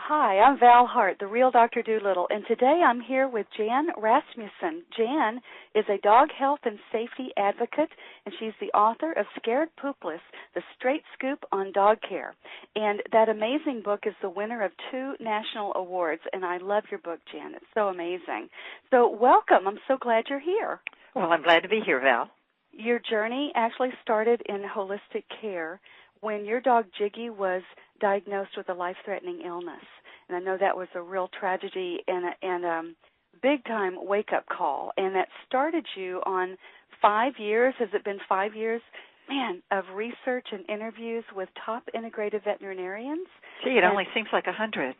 Hi, I'm Val Hart, the real Dr. Doolittle, and today I'm here with Jan Rasmusen. Jan is a dog health and safety advocate, and she's the author of Scared Poopless, the straight scoop on dog care. And that amazing book is the winner of 2 national awards, and I love your book, Jan. It's so amazing. So welcome. I'm so glad you're here. Well, I'm glad to be here, Val. Your journey actually started in holistic care when your dog Jiggy was diagnosed with a life-threatening illness. And I know that was a real tragedy and a big-time wake-up call. And that started you on 5 years, has it been 5 years, man, of research and interviews with top integrative veterinarians? Gee, it only seems like 100.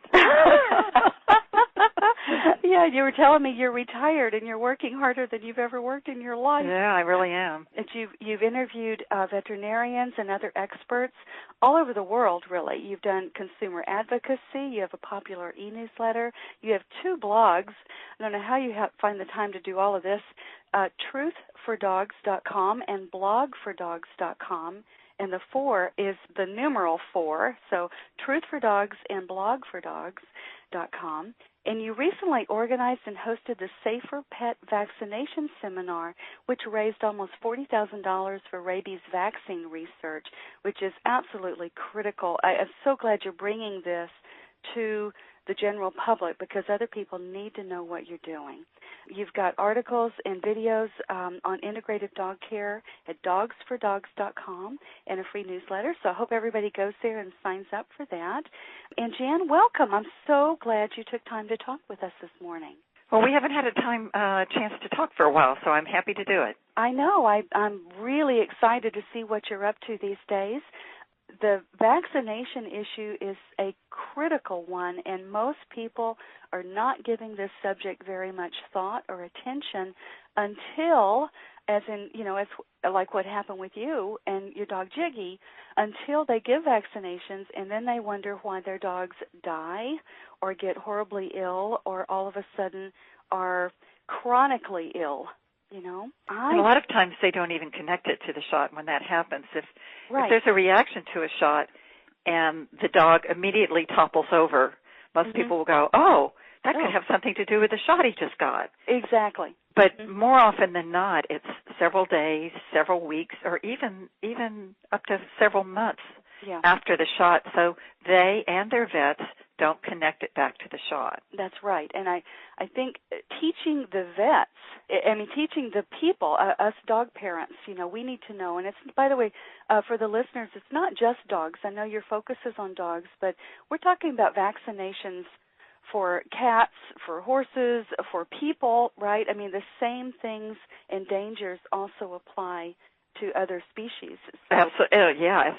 Yeah, you were telling me you're retired and you're working harder than you've ever worked in your life. Yeah, I really am. And you've interviewed veterinarians and other experts all over the world, really. You've done consumer advocacy. You have a popular e-newsletter. You have 2 blogs. I don't know how you find the time to do all of this. Truthfordogs.com and blogfordogs.com. And the 4 is the numeral 4, so Truth for Dogs and blogfordogs.com. And you recently organized and hosted the Safer Pet Vaccination Seminar, which raised almost $40,000 for rabies vaccine research, which is absolutely critical. I am so glad you're bringing this to the general public because other people need to know what you're doing. You've got articles and videos on integrative dog care at dogsfordogs.com and a free newsletter, so I hope everybody goes there and signs up for that. And Jan, welcome. I'm so glad you took time to talk with us this morning. Well, we haven't had a chance to talk for a while, so I'm happy to do it. I know. I'm really excited to see what you're up to these days. The vaccination issue is a critical one, and most people are not giving this subject very much thought or attention until, as like what happened with you and your dog Jiggy, until they give vaccinations, and then they wonder why their dogs die or get horribly ill or all of a sudden are chronically ill. And a lot of times they don't even connect it to the shot when that happens. If there's a reaction to a shot and the dog immediately topples over, most people will go, oh, that could have something to do with the shot he just got. Exactly. But more often than not, it's several days, several weeks, or even up to several months after the shot. So they and their vets don't connect it back to the shot. That's right. And I think teaching the vets, teaching the people, us dog parents, we need to know. And it's, by the way, for the listeners, it's not just dogs. I know your focus is on dogs, but we're talking about vaccinations for cats, for horses, for people, right? I mean, the same things and dangers also apply to other species. So, absolutely. Yeah.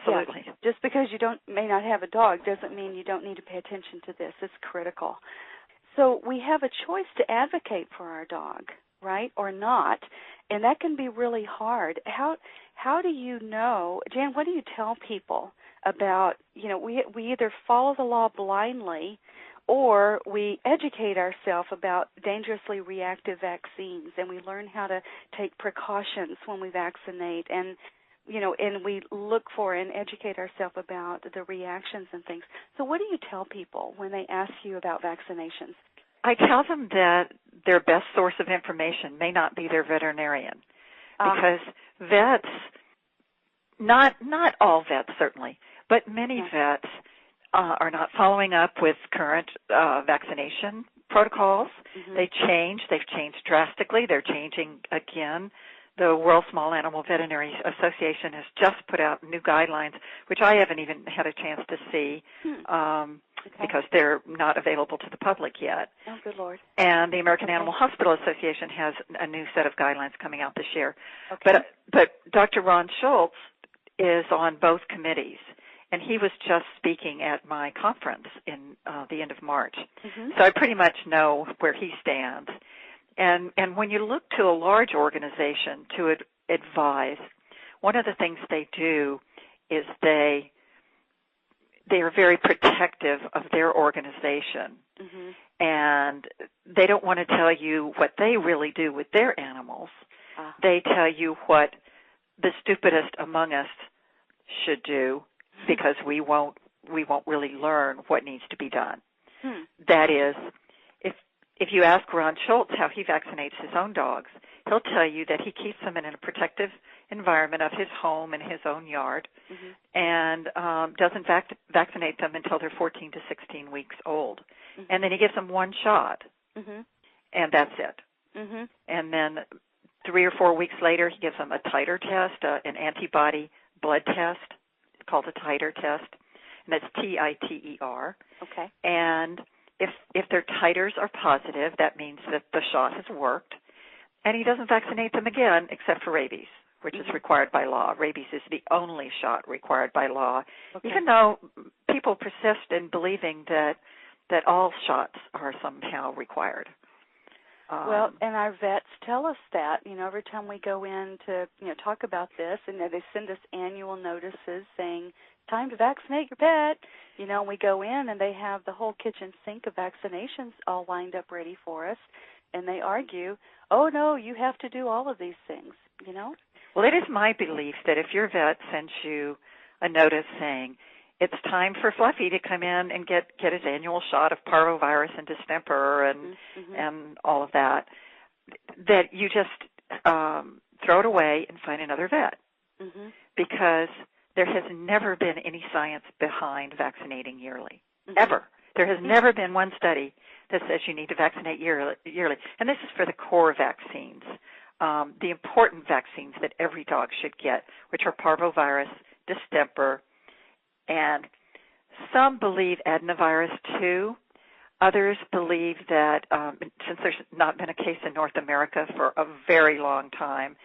Just because you may not have a dog doesn't mean you don't need to pay attention to this. It's critical. So we have a choice to advocate for our dog, right, or not, and that can be really hard. How do you know, Jan, what do you tell people about, we either follow the law blindly or we educate ourselves about dangerously reactive vaccines, and we learn how to take precautions when we vaccinate, and and we look for and educate ourselves about the reactions and things. So what do you tell people when they ask you about vaccinations? I tell them that their best source of information may not be their veterinarian, because vets, not all vets certainly, but many vets are not following up with current vaccination protocols. They've changed drastically. They're changing again. The World Small Animal Veterinary Association has just put out new guidelines, which I haven't even had a chance to see because they're not available to the public yet. Oh, good Lord. And the American Animal Hospital Association has a new set of guidelines coming out this year. Okay. But Dr. Ron Schultz is on both committees. And he was just speaking at my conference in the end of March. So I pretty much know where he stands. And when you look to a large organization to advise, one of the things they do is they are very protective of their organization. And they don't want to tell you what they really do with their animals. They tell you what the stupidest among us should do, because we won't really learn what needs to be done. that is, if you ask Ron Schultz how he vaccinates his own dogs, he'll tell you that he keeps them in a protective environment of his home and his own yard, and doesn't vaccinate them until they're 14 to 16 weeks old. And then he gives them one shot, and that's it. And then 3 or 4 weeks later, he gives them a titer test, an antibody blood test. It's called a titer test, and that's TITER. Okay. And if their titers are positive, that means that the shot has worked. And he doesn't vaccinate them again except for rabies, which is required by law. Rabies is the only shot required by law, even though people persist in believing that all shots are somehow required. Well, and our vets tell us that, every time we go in to, talk about this, and they send us annual notices saying, time to vaccinate your pet. And we go in and they have the whole kitchen sink of vaccinations all lined up ready for us, and they argue, oh, no, you have to do all of these things, Well, it is my belief that if your vet sends you a notice saying, it's time for Fluffy to come in and get his annual shot of parvovirus and distemper and all of that, that you just throw it away and find another vet. Because there has never been any science behind vaccinating yearly, ever. There has never been one study that says you need to vaccinate yearly. And this is for the core vaccines, the important vaccines that every dog should get, which are parvovirus, distemper, and some believe adenovirus too. Others believe that, since there's not been a case in North America for a very long time,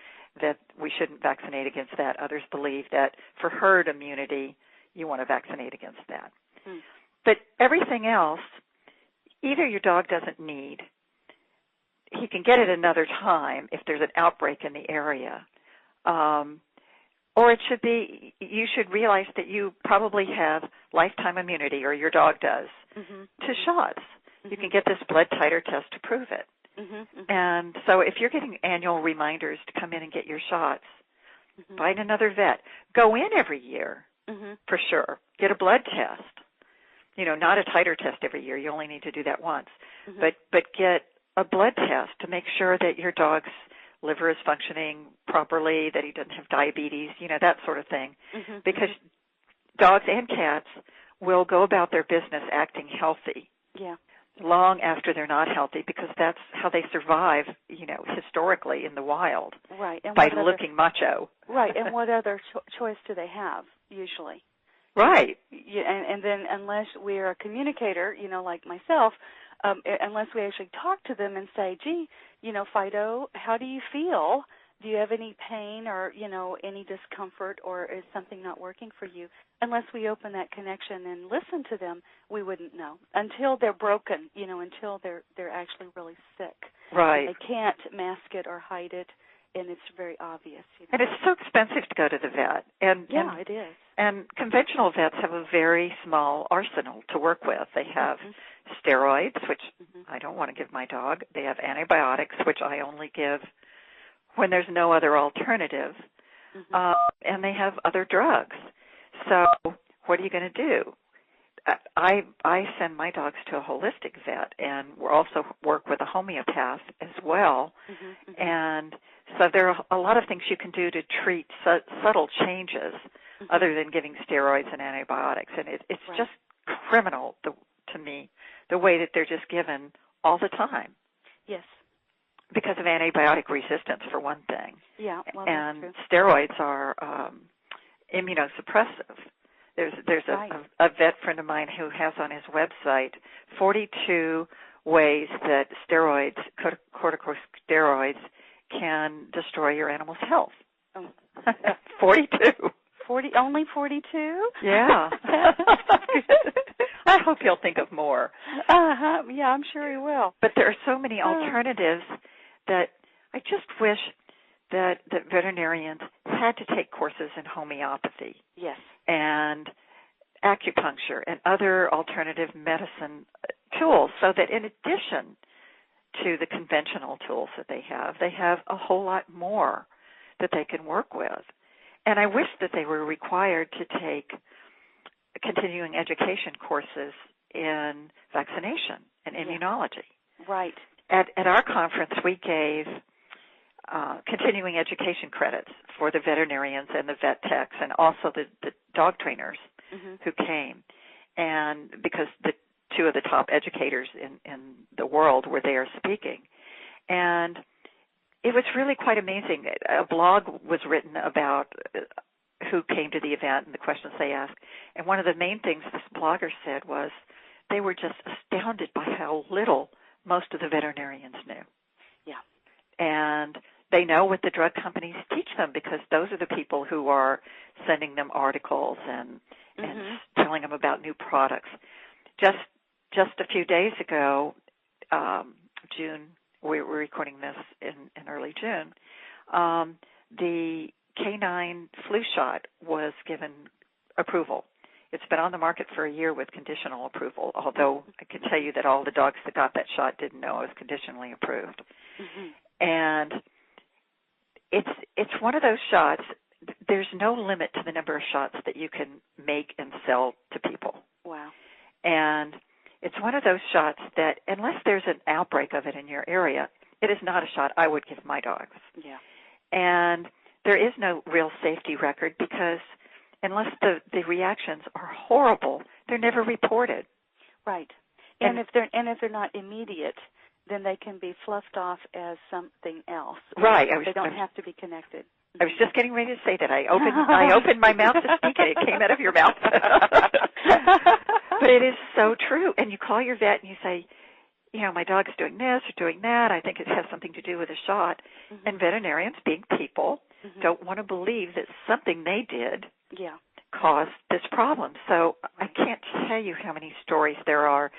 that we shouldn't vaccinate against that. Others believe that for herd immunity, you want to vaccinate against that. But everything else, either your dog doesn't need, he can get it another time if there's an outbreak in the area, or it should be, you should realize that you probably have lifetime immunity, or your dog does, to shots. You can get this blood titer test to prove it. And so if you're getting annual reminders to come in and get your shots, find another vet. Go in every year, for sure. Get a blood test. Not a titer test every year. You only need to do that once. But get a blood test to make sure that your dog's liver is functioning properly, that he doesn't have diabetes, that sort of thing. Because dogs and cats will go about their business acting healthy long after they're not healthy, because that's how they survive, historically in the wild, and by looking macho. And what other choice do they have, usually? Right. And then unless we're a communicator, like myself, unless we actually talk to them and say, gee, Fido, how do you feel? Do you have any pain or, any discomfort, or is something not working for you? Unless we open that connection and listen to them, we wouldn't know until they're broken, until they're actually really sick. Right. They can't mask it or hide it, and it's very obvious. And it's so expensive to go to the vet. And it is. And conventional vets have a very small arsenal to work with. They have steroids, which I don't want to give my dog. They have antibiotics, which I only give when there's no other alternative. And they have other drugs. So what are you going to do? I send my dogs to a holistic vet, and we also work with a homeopath as well. And so there are a lot of things you can do to treat subtle changes other than giving steroids and antibiotics. And it's just criminal to me, the way that they're just given all the time. Yes. Because of antibiotic resistance, for one thing. Yeah, well, and that's true. Steroids are immunosuppressive. There's a vet friend of mine who has on his website 42 ways that corticosteroids can destroy your animal's health. 42. Only 42? Yeah. I hope he'll think of more. Yeah, I'm sure he will. But there are so many alternatives that I just wish that veterinarians had to take courses in homeopathy. Yes. And acupuncture and other alternative medicine tools, so that in addition to the conventional tools that they have a whole lot more that they can work with. And I wish that they were required to take continuing education courses in vaccination and immunology. Right. At our conference, we gave continuing education credits for the veterinarians and the vet techs and also the dog trainers who came. And because the two of the top educators in the world were there speaking. And it was really quite amazing. A blog was written about who came to the event and the questions they asked. And one of the main things this blogger said was they were just astounded by how little most of the veterinarians knew. Yeah. And they know what the drug companies teach them because those are the people who are sending them articles and telling them about new products. Just a few days ago, June, we're recording this in early June, the canine flu shot was given approval. It's been on the market for a year with conditional approval, although I can tell you that all the dogs that got that shot didn't know it was conditionally approved. And it's one of those shots, there's no limit to the number of shots that you can make and sell to people. Wow. And it's one of those shots that, unless there's an outbreak of it in your area, it is not a shot I would give my dogs. Yeah. And there is no real safety record because unless the reactions are horrible, they're never reported. Right. And if they're not immediate, then they can be fluffed off as something else. Right. They don't have to be connected. I was just getting ready to say that. I opened my mouth to speak and it came out of your mouth. But it is so true. And you call your vet and you say, my dog is doing this or doing that. I think it has something to do with a shot. And veterinarians, being people, don't want to believe that something they did caused this problem. So I can't tell you how many stories there are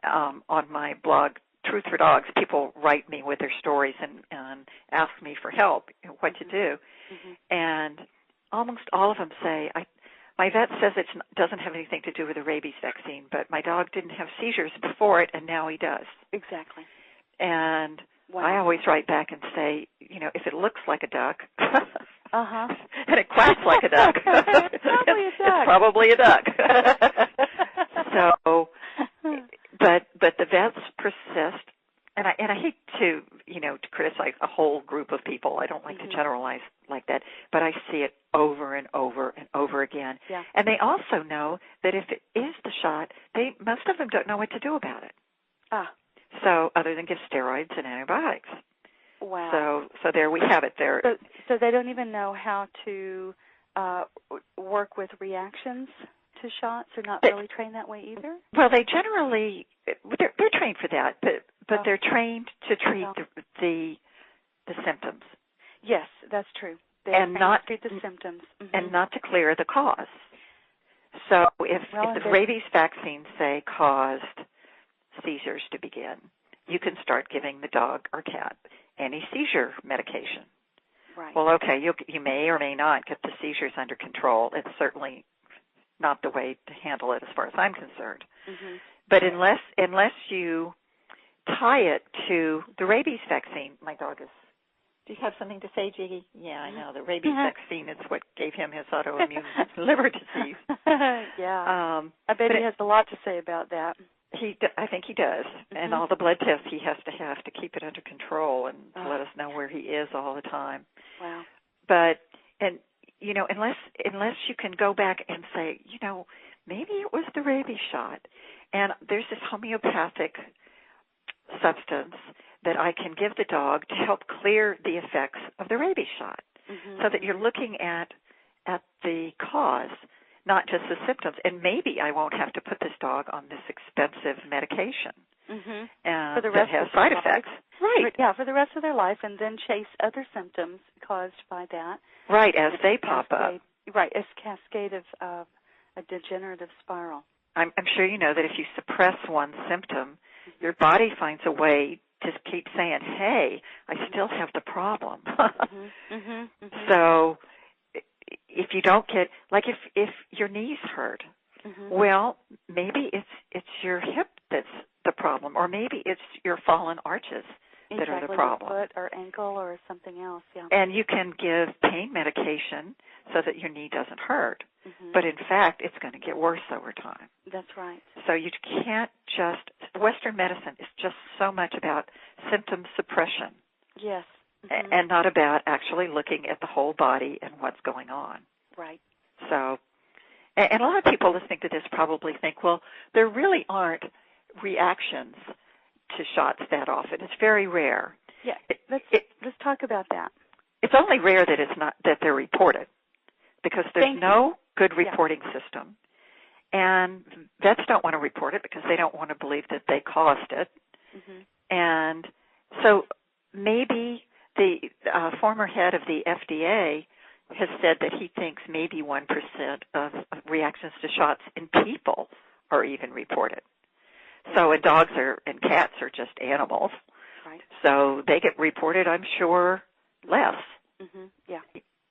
on my blog, Truth for Dogs. People write me with their stories and ask me for help, what to do. And almost all of them say, my vet says it doesn't have anything to do with the rabies vaccine, but my dog didn't have seizures before it, and now he does. Exactly. And I always write back and say, if it looks like a duck, and it quacks like a duck, it's probably a duck. So, but the vets persist, and I hate to criticize a whole group of people. I don't like to generalize like that, but I see it over and over and over again. Yeah. And they also know that if it is the shot, most of them don't know what to do about it. So other than give steroids and antibiotics. Wow. So there we have it there. So they don't even know how to work with reactions to shots. They're not really trained that way either? Well, they generally, they're trained for that, but they're trained to treat the symptoms. Yes, that's true. They're trained to treat the symptoms. And not to clear the cause. So if the rabies vaccine, say, caused seizures to begin, you can start giving the dog or cat anti-seizure medication. Right. Well, okay, you may or may not get the seizures under control. It's certainly not the way to handle it as far as I'm concerned. But unless you tie it to the rabies vaccine, my dog is... Do you have something to say, Jiggy? Yeah, I know. The rabies vaccine is what gave him his autoimmune liver disease. Yeah. I bet he has a lot to say about that. I think he does. And all the blood tests he has to keep it under control and to let us know where he is all the time. Wow. But, unless you can go back and say, maybe it was the rabies shot. And there's this homeopathic substance that I can give the dog to help clear the effects of the rabies shot, so that you're looking at the cause, not just the symptoms. And maybe I won't have to put this dog on this expensive medication for the rest that has side effects. Right. Yeah, for the rest of their life, and then chase other symptoms caused by that. Right, as they pop up. Right, as cascade of a degenerative spiral. I'm sure you know that if you suppress one symptom, your body finds a way to keep saying, hey, I still have the problem. So if you don't get, like if your knees hurt, well, maybe it's your hip that's the problem, or maybe it's your fallen arches that are the problem. Foot or ankle or something else, yeah. And you can give pain medication so that your knee doesn't hurt. Mm-hmm. But in fact, it's going to get worse over time. That's right. So you can't just, Western medicine is just so much about symptom suppression. Yes. Mm-hmm. And not about actually looking at the whole body and what's going on. Right. So, and a lot of people listening to this probably think, well, there really aren't reactions to shots that often. It's very rare. Yeah. Let's talk about that. It's only rare that they're reported, because there's no good reporting system. And vets don't want to report it because they don't want to believe that they caused it. Mm-hmm. And so maybe the former head of the FDA has said that he thinks maybe 1% of reactions to shots in people are even reported. So dogs and cats are just animals. Right. So they get reported, I'm sure, less. Mm-hmm. Yeah.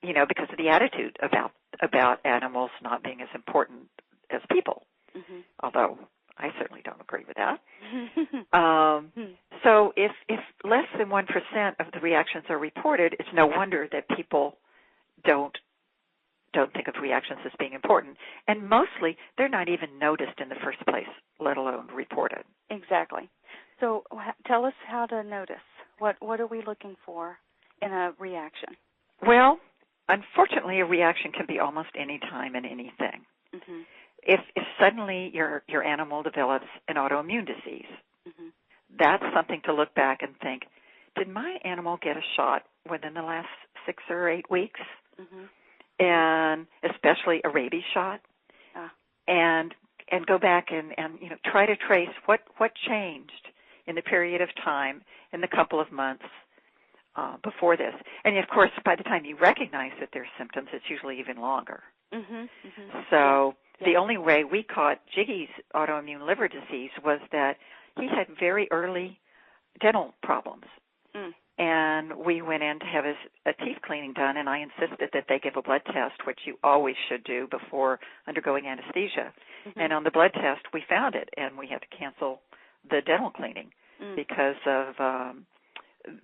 You know, because of the attitude about animals not being as important as people. Mm-hmm. Although I certainly don't agree with that. So if less than 1% of the reactions are reported, it's no wonder that people don't think of reactions as being important. And mostly, they're not even noticed in the first place, let alone reported. Exactly. So tell us how to notice. What are we looking for in a reaction? Well, unfortunately, a reaction can be almost any time and anything. Mm-hmm. If suddenly your animal develops an autoimmune disease, mm-hmm. that's something to look back and think, did my animal get a shot within the last 6 or 8 weeks? Mm-hmm. And especially a rabies shot, and go back and try to trace what changed in the period of time in the couple of months before this. And of course, by the time you recognize that there's symptoms, it's usually even longer. Mm-hmm. Mm-hmm. So the only way we caught Jiggy's autoimmune liver disease was that he had very early dental problems. Mm. And we went in to have a teeth cleaning done, and I insisted that they give a blood test, which you always should do before undergoing anesthesia. Mm-hmm. And on the blood test, we found it, and we had to cancel the dental cleaning because of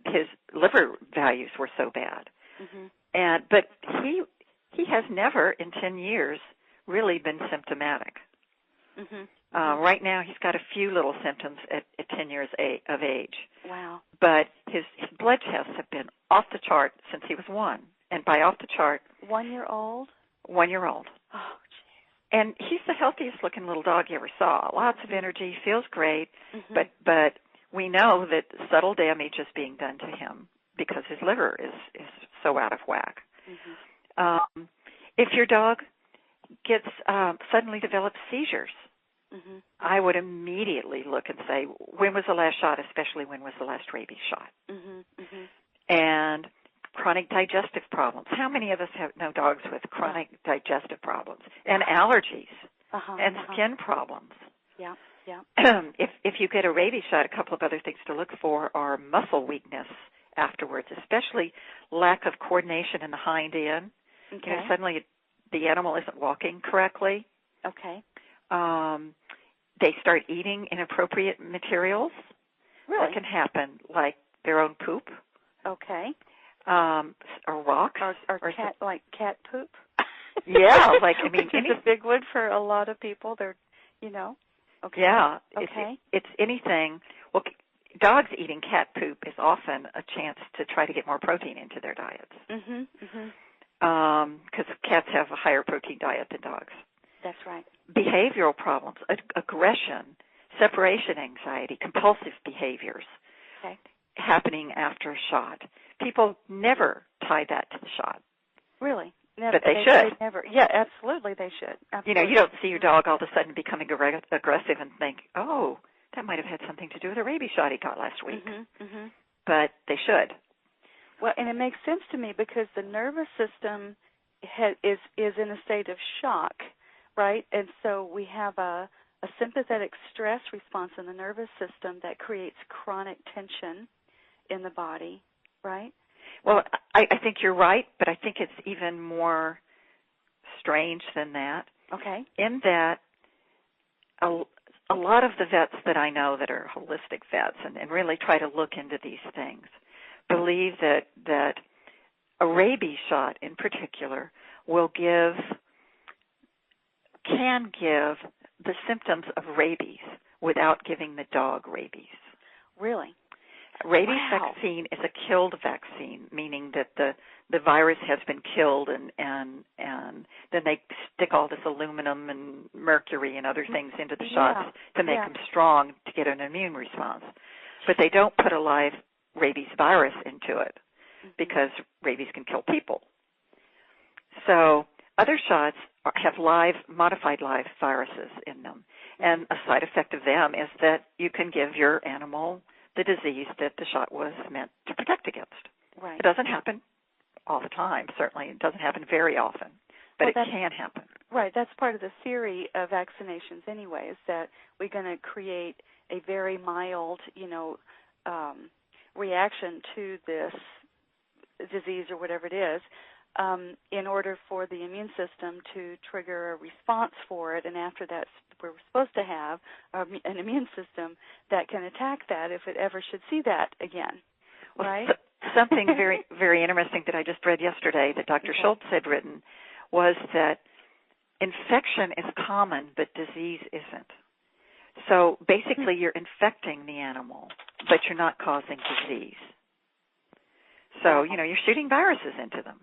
his liver values were so bad. Mm-hmm. But he has never in 10 years really been symptomatic. Mm-hmm. Right now, he's got a few little symptoms at 10 years of age. Wow. But his blood tests have been off the chart since he was 1. And by off the chart... 1 year old? 1 year old. Oh, jeez. And he's the healthiest looking little dog you ever saw. Lots of energy, feels great, mm-hmm. but we know that subtle damage is being done to him because his liver is so out of whack. Mm-hmm. If your dog gets suddenly develops seizures, mm-hmm. I would immediately look and say, when was the last shot, especially when was the last rabies shot? Mm-hmm. Mm-hmm. And chronic digestive problems. How many of us know dogs with chronic digestive problems? And allergies and skin problems. Yeah, yeah. If you get a rabies shot, a couple of other things to look for are muscle weakness afterwards, especially lack of coordination in the hind end. Okay. Suddenly the animal isn't walking correctly. Okay. They start eating inappropriate materials. Really? That can happen, like their own poop. Okay. Or rocks. Or cat, like cat poop. Yeah, which is a big one for a lot of people. They're, Okay. Yeah. Okay. It's anything. Well, dogs eating cat poop is often a chance to try to get more protein into their diets. Mm-hmm. Mm-hmm. Because cats have a higher protein diet than dogs. That's right. Behavioral problems, aggression, separation anxiety, compulsive behaviors happening after a shot. People never tie that to the shot. Really? Never. But they should. They never. Yeah, absolutely they should. Absolutely. You don't see your dog all of a sudden becoming aggressive and think, oh, that might have had something to do with a rabies shot he got last week. Mm-hmm. Mm-hmm. But they should. Well, and it makes sense to me because the nervous system is in a state of shock, right? And so we have a sympathetic stress response in the nervous system that creates chronic tension in the body, right? Well, I think you're right, but I think it's even more strange than that. Okay. In that a lot of the vets that I know that are holistic vets and really try to look into these things believe that a rabies shot in particular can give the symptoms of rabies without giving the dog rabies. Really? Rabies vaccine is a killed vaccine, meaning that the virus has been killed, and then they stick all this aluminum and mercury and other things into the shots to make them strong to get an immune response. But they don't put a live rabies virus into it because rabies can kill people. So other shots have modified live viruses in them, and a side effect of them is that you can give your animal the disease that the shot was meant to protect against. Right. It doesn't happen all the time, certainly. It doesn't happen very often, but it can happen. Right. That's part of the theory of vaccinations anyway, is that we're going to create a very mild, reaction to this disease or whatever it is, in order for the immune system to trigger a response for it, and after that we're supposed to have an immune system that can attack that if it ever should see that again, right? Well, something very, very interesting that I just read yesterday that Dr. Schultz had written was that infection is common, but disease isn't. So basically you're infecting the animal, but you're not causing disease. So, you're shooting viruses into them.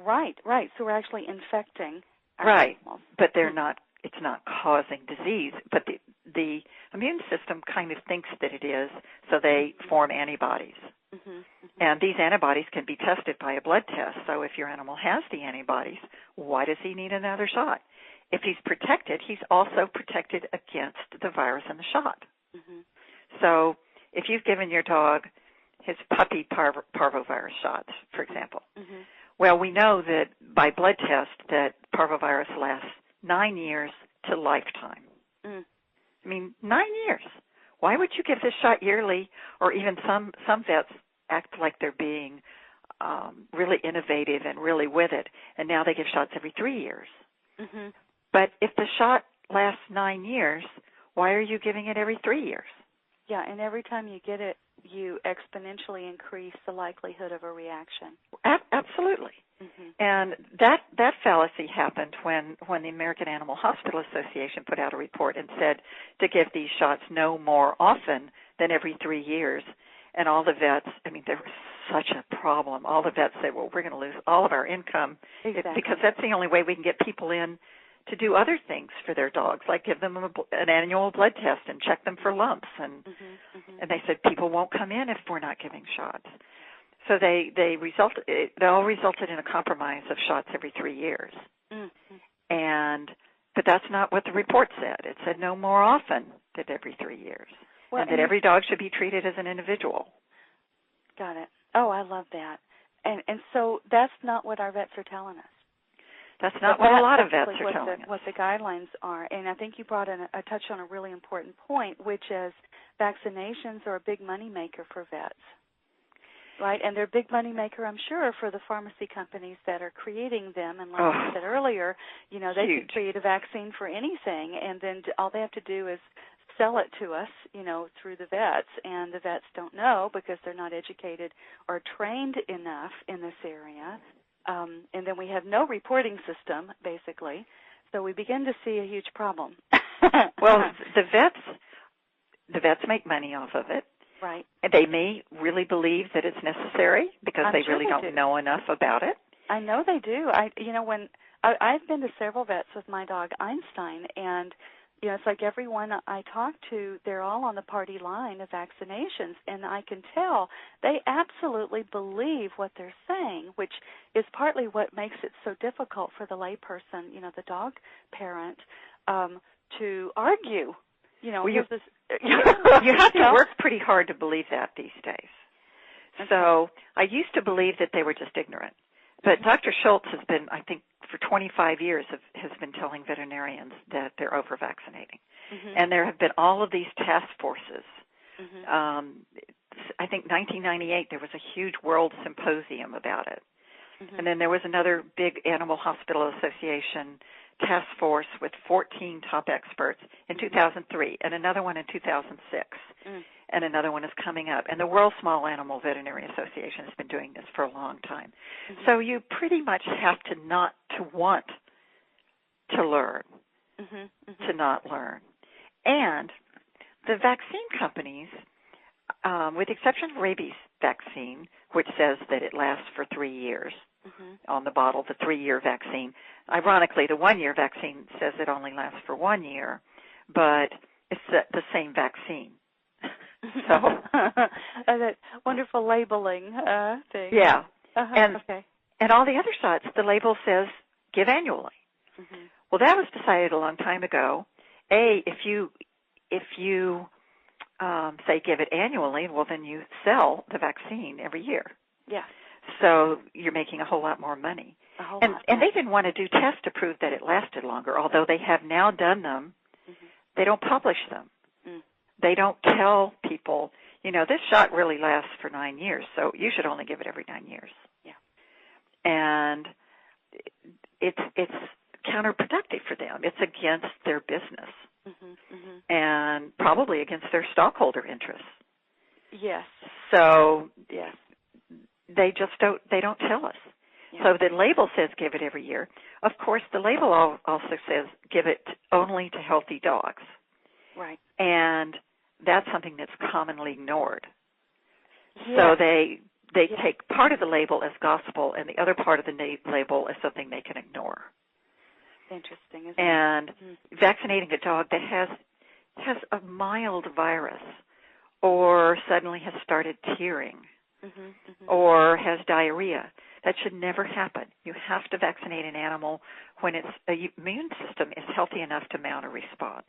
Right. So we're actually infecting our animals. But they're not. It's not causing disease. But the immune system kind of thinks that it is, so they form antibodies. And these antibodies can be tested by a blood test. So if your animal has the antibodies, why does he need another shot? If he's protected, he's also protected against the virus in the shot. So if you've given your dog his puppy parvovirus shots, for example, well, we know that by blood test that parvovirus lasts 9 years to lifetime. I mean, 9 years. Why would you give this shot yearly? Or even some vets act like they're being really innovative and really with it, and now they give shots every 3 years. But if the shot lasts 9 years, why are you giving it every 3 years? Yeah, and every time you get it, you exponentially increase the likelihood of a reaction. Absolutely. And that fallacy happened when the American Animal Hospital Association put out a report and said to give these shots no more often than every 3 years. And all the vets, there was such a problem. All the vets said, well, we're going to lose all of our income because that's the only way we can get people in to do other things for their dogs, like give them an annual blood test and check them for lumps. And they said people won't come in if we're not giving shots. So it all resulted in a compromise of shots every 3 years. But that's not what the report said. It said no more often than every 3 years, and that every dog should be treated as an individual. Got it. Oh, I love that. And so that's not what our vets are telling us. That's not what a lot of vets are telling us. What the guidelines are. And I think you brought in a touch on a really important point, which is vaccinations are a big money maker for vets. Right, and they're a big money maker, I'm sure, for the pharmacy companies that are creating them. And like I said earlier, they can create a vaccine for anything, and then all they have to do is sell it to us, through the vets. And the vets don't know because they're not educated or trained enough in this area. And then we have no reporting system, basically. So we begin to see a huge problem. Well, the vets make money off of it. Right. They may really believe that it's necessary because they really don't know enough about it. I know they do. When I've been to several vets with my dog Einstein, and it's like everyone I talk to, they're all on the party line of vaccinations, and I can tell they absolutely believe what they're saying, which is partly what makes it so difficult for the layperson, the dog parent, to argue. You have to work pretty hard to believe that these days. Okay. So I used to believe that they were just ignorant. But Dr. Schultz has been, I think, for 25 years has been telling veterinarians that they're over-vaccinating. And there have been all of these task forces. I think 1998 there was a huge world symposium about it. And then there was another big Animal Hospital Association task force with 14 top experts in 2003 and another one in 2006. And another one is coming up. And the World Small Animal Veterinary Association has been doing this for a long time. So you pretty much have to not to want to learn, to not learn. And the vaccine companies, with the exception of rabies vaccine, which says that it lasts for 3 years on the bottle, the 3-year vaccine. Ironically, the 1-year vaccine says it only lasts for 1 year, but it's the same vaccine. So that wonderful labeling thing. Yeah. And all the other shots, the label says give annually. Well, that was decided a long time ago. If you say give it annually, well, then you sell the vaccine every year. Yeah. So you're making a whole lot more money. And they didn't want to do tests to prove that it lasted longer, although they have now done them. They don't publish them. They don't tell people, this shot really lasts for 9 years, so you should only give it every 9 years. Yeah. And it's counterproductive for them. It's against their business. And probably against their stockholder interests. Yes. So yes. They don't tell us. Yeah. So the label says give it every year. Of course, the label also says give it only to healthy dogs. Right. And that's something that's commonly ignored. Yeah. So they take part of the label as gospel and the other part of the label as something they can ignore. Interesting, isn't and it? Vaccinating a dog that has a mild virus or suddenly has started tearing or has diarrhea, that should never happen. You have to vaccinate an animal when its immune system is healthy enough to mount a response.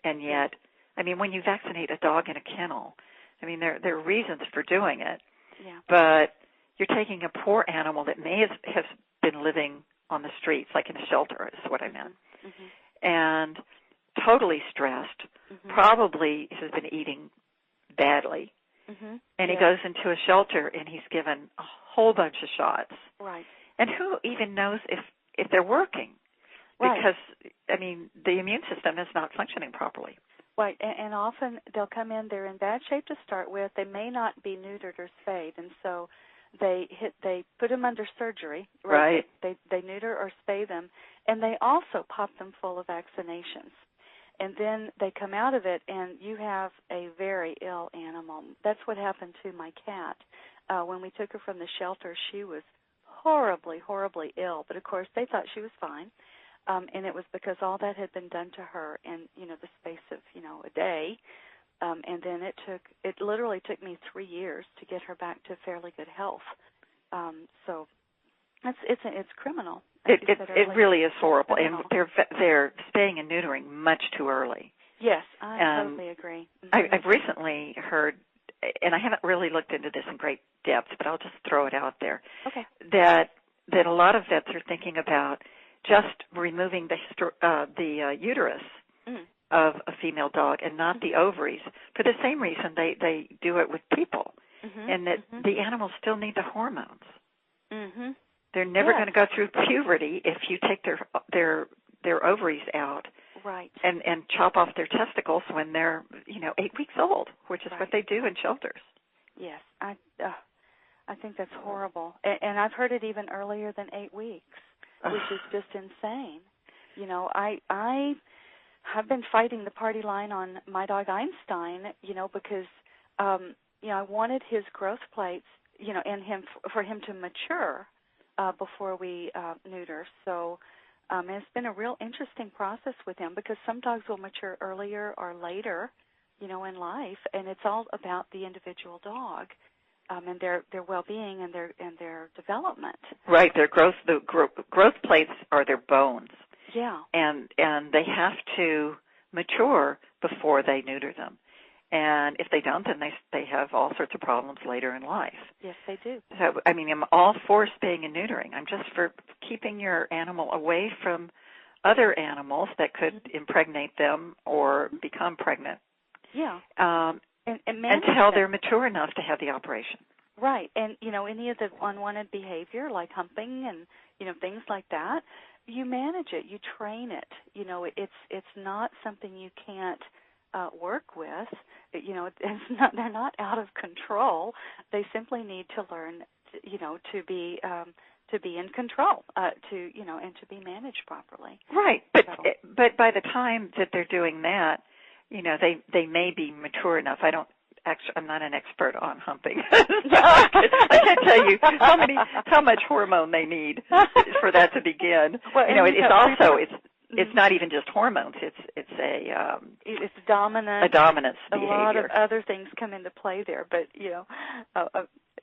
And yet, when you vaccinate a dog in a kennel, there are reasons for doing it, but you're taking a poor animal that may have been living on the streets, like in a shelter, is what I meant, and totally stressed, probably has been eating badly, and he goes into a shelter and he's given a whole bunch of shots. Right. And who even knows if they're working? Right. Because, the immune system is not functioning properly. Right, and often they'll come in, they're in bad shape to start with. They may not be neutered or spayed, and so they put them under surgery. Right. They neuter or spay them, and they also pop them full of vaccinations. And then they come out of it, and you have a very ill animal. That's what happened to my cat. When we took her from the shelter, she was horribly, horribly ill. But, of course, they thought she was fine. And it was because all that had been done to her in, the space of, a day. And then it literally took me 3 years to get her back to fairly good health. So it's criminal. It really is horrible. And they're spaying and neutering much too early. Yes, I totally agree. I've recently heard, and I haven't really looked into this in great depth, but I'll just throw it out there. Okay. That a lot of vets are thinking about just removing the uterus of a female dog and not the ovaries for the same reason they do it with people, and that the animals still need the hormones. They're never going to go through puberty if you take their ovaries out, right, and chop off their testicles when they're 8 weeks old, which is what they do in shelters. Yes, I think that's horrible, and I've heard it even earlier than 8 weeks. Which is just insane. I've been fighting the party line on my dog Einstein, because, I wanted his growth plates, and for him to mature before we neuter. So it's been a real interesting process with him because some dogs will mature earlier or later, in life, and it's all about the individual dog. And their well-being and their development. Right, the growth plates are their bones. Yeah. And they have to mature before they neuter them. And if they don't, then they have all sorts of problems later in life. Yes, they do. So, I'm all for spaying and neutering. I'm just for keeping your animal away from other animals that could impregnate them or become pregnant. Yeah. Until they're mature enough to have the operation. Right, and any of the unwanted behavior like humping and things like that, you manage it, you train it. You know, it's not something you can't work with. You know, they're not out of control. They simply need to learn, to be in control, and to be managed properly. Right, but by the time that they're doing that, they may be mature enough. I'm not an expert on humping. I can't tell you how much hormone they need for that to begin. Well, it's not even just hormones. It's dominance. A dominance behavior. A lot of other things come into play there, but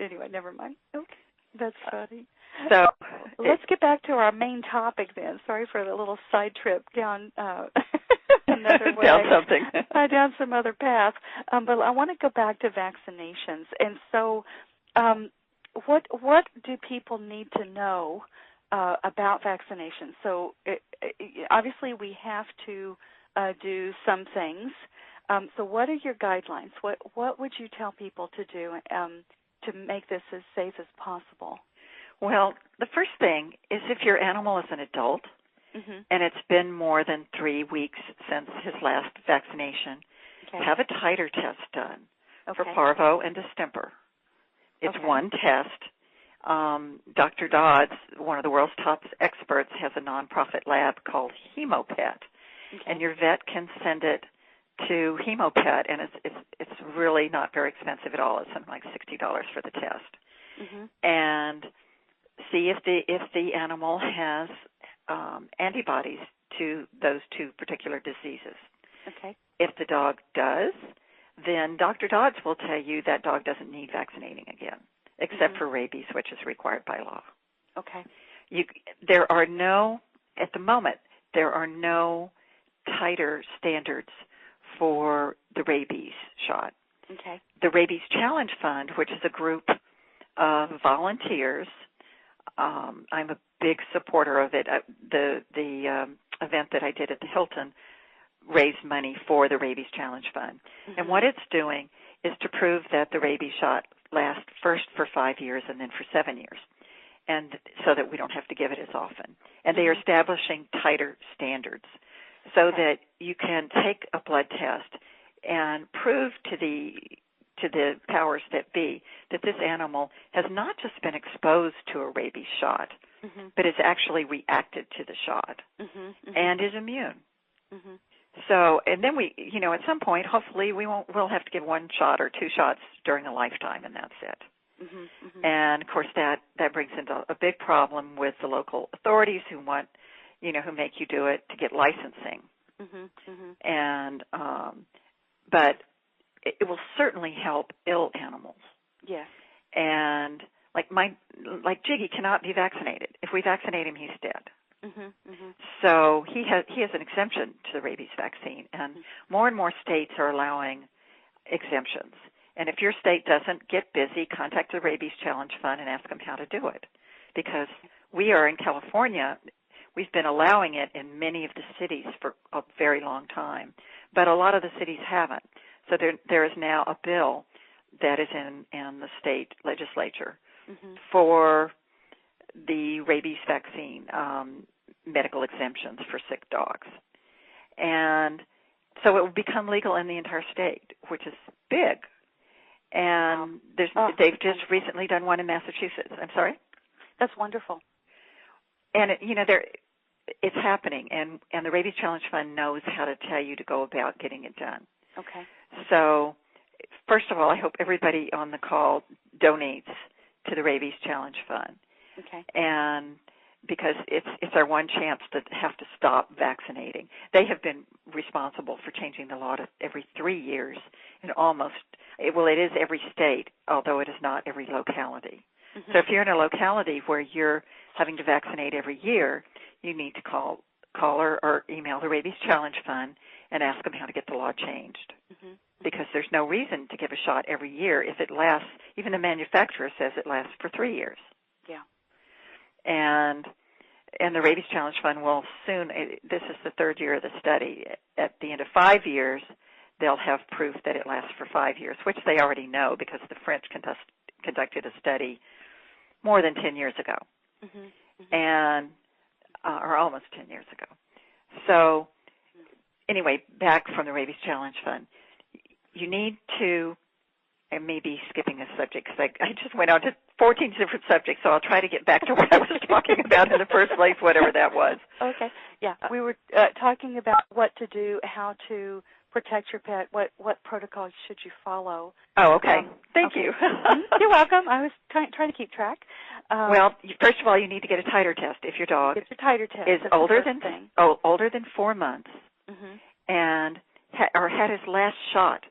anyway, never mind. Okay, that's funny. So let's get back to our main topic then. Sorry for the little side trip down another way. Down some other path. But I want to go back to vaccinations. And so what do people need to know about vaccinations? So obviously we have to do some things. So what are your guidelines? What would you tell people to do to make this as safe as possible? Well, the first thing is if your animal is an adult and it's been more than 3 weeks since his last vaccination, have a titer test done for parvo and distemper. It's one test. Dr. Dodds, one of the world's top experts, has a nonprofit lab called HemoPet, and your vet can send it to HemoPet, and it's really not very expensive at all. It's something like $60 for the test, and see if the animal has antibodies to those 2 particular diseases. Okay. If the dog does, then Dr. Dodds will tell you that dog doesn't need vaccinating again, except for rabies, which is required by law. Okay. At the moment, there are no tighter standards for the rabies shot. Okay. The Rabies Challenge Fund, which is a group of volunteers, I'm a big supporter of it. The event that I did at the Hilton raised money for the Rabies Challenge Fund. And what it's doing is to prove that the rabies shot lasts first for 5 years and then for 7 years, and so that we don't have to give it as often. And they are establishing tighter standards so that you can take a blood test and prove to the powers that be that this animal has not just been exposed to a rabies shot, but has actually reacted to the shot and is immune. So, and then we, at some point, hopefully we'll have to give 1 shot or 2 shots during a lifetime, and that's it. And of course that brings into a big problem with the local authorities who want, who make you do it to get licensing. And, but it will certainly help ill animals. Yes. And like Jiggy cannot be vaccinated. If we vaccinate him, he's dead. So he has an exemption to the rabies vaccine, and more states are allowing exemptions. And if your state doesn't, get busy, contact the Rabies Challenge Fund and ask them how to do it. Because we are in California, we've been allowing it in many of the cities for a very long time, but a lot of the cities haven't. So there is now a bill that is in the state legislature for the rabies vaccine medical exemptions for sick dogs. And so it will become legal in the entire state, which is big. And they've just recently done one in Massachusetts. I'm sorry? That's wonderful. And, it's happening, and the Rabies Challenge Fund knows how to tell you to go about getting it done. Okay. So, first of all, I hope everybody on the call donates to the Rabies Challenge Fund. Okay. And because it's our one chance to have to stop vaccinating. They have been responsible for changing the law to every 3 years, and it is every state, although it is not every locality. So if you're in a locality where you're having to vaccinate every year, you need to call or email the Rabies Challenge Fund and ask them how to get the law changed. Because there's no reason to give a shot every year if it lasts. Even the manufacturer says it lasts for 3 years. Yeah. And the Rabies Challenge Fund will soon, this is the 3rd year of the study, at the end of 5 years, they'll have proof that it lasts for 5 years, which they already know because the French conducted a study more than 10 years ago. And or almost 10 years ago. So anyway, back from the Rabies Challenge Fund, you need to, and maybe skipping a subject because I just went on to 14 different subjects, so I'll try to get back to what I was talking about in the first place, whatever that was. Okay. Yeah, we were talking about what to do, how to protect your pet, what protocols should you follow. Oh, okay. Thank you. You're welcome. I was trying to keep track. Well, first of all, you need to get a titer test if your dog get your titer test. is That's older than 4 months and or had his last shot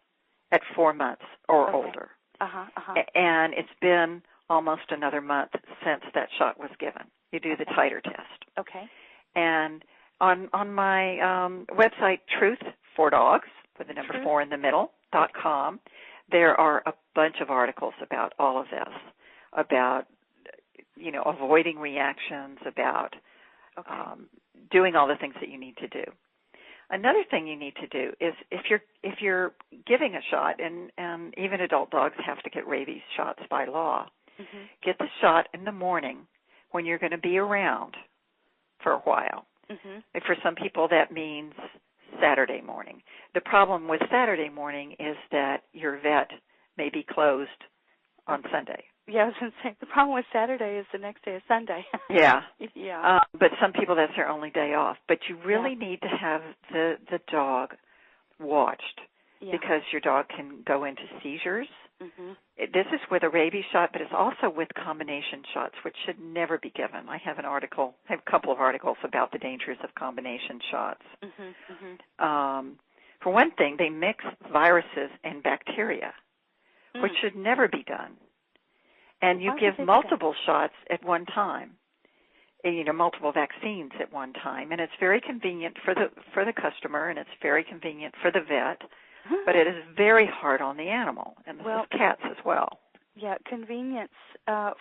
at 4 months or older. And it's been almost another month since that shot was given. You do the titer test. Okay. And on my website, Truth for Dogs, with the number 4 in the middle.com, there are a bunch of articles about all of this, about avoiding reactions, about doing all the things that you need to do. Another thing you need to do is if you're giving a shot, and even adult dogs have to get rabies shots by law, get the shot in the morning when you're going to be around for a while. Like for some people, that means Saturday morning. The problem with Saturday morning is that your vet may be closed on Sunday. Yeah, I was going to say, the problem with Saturday is the next day is Sunday. Yeah. Yeah. But some people, that's their only day off. But you really need to have the dog watched because your dog can go into seizures. This is with a rabies shot, but it's also with combination shots, which should never be given. I have a couple of articles about the dangers of combination shots. For one thing, they mix viruses and bacteria, which should never be done. And you give multiple shots at one time, multiple vaccines at one time, and it's very convenient for the customer, and it's very convenient for the vet, but it is very hard on the animal, and this is cats as well. Yeah, convenience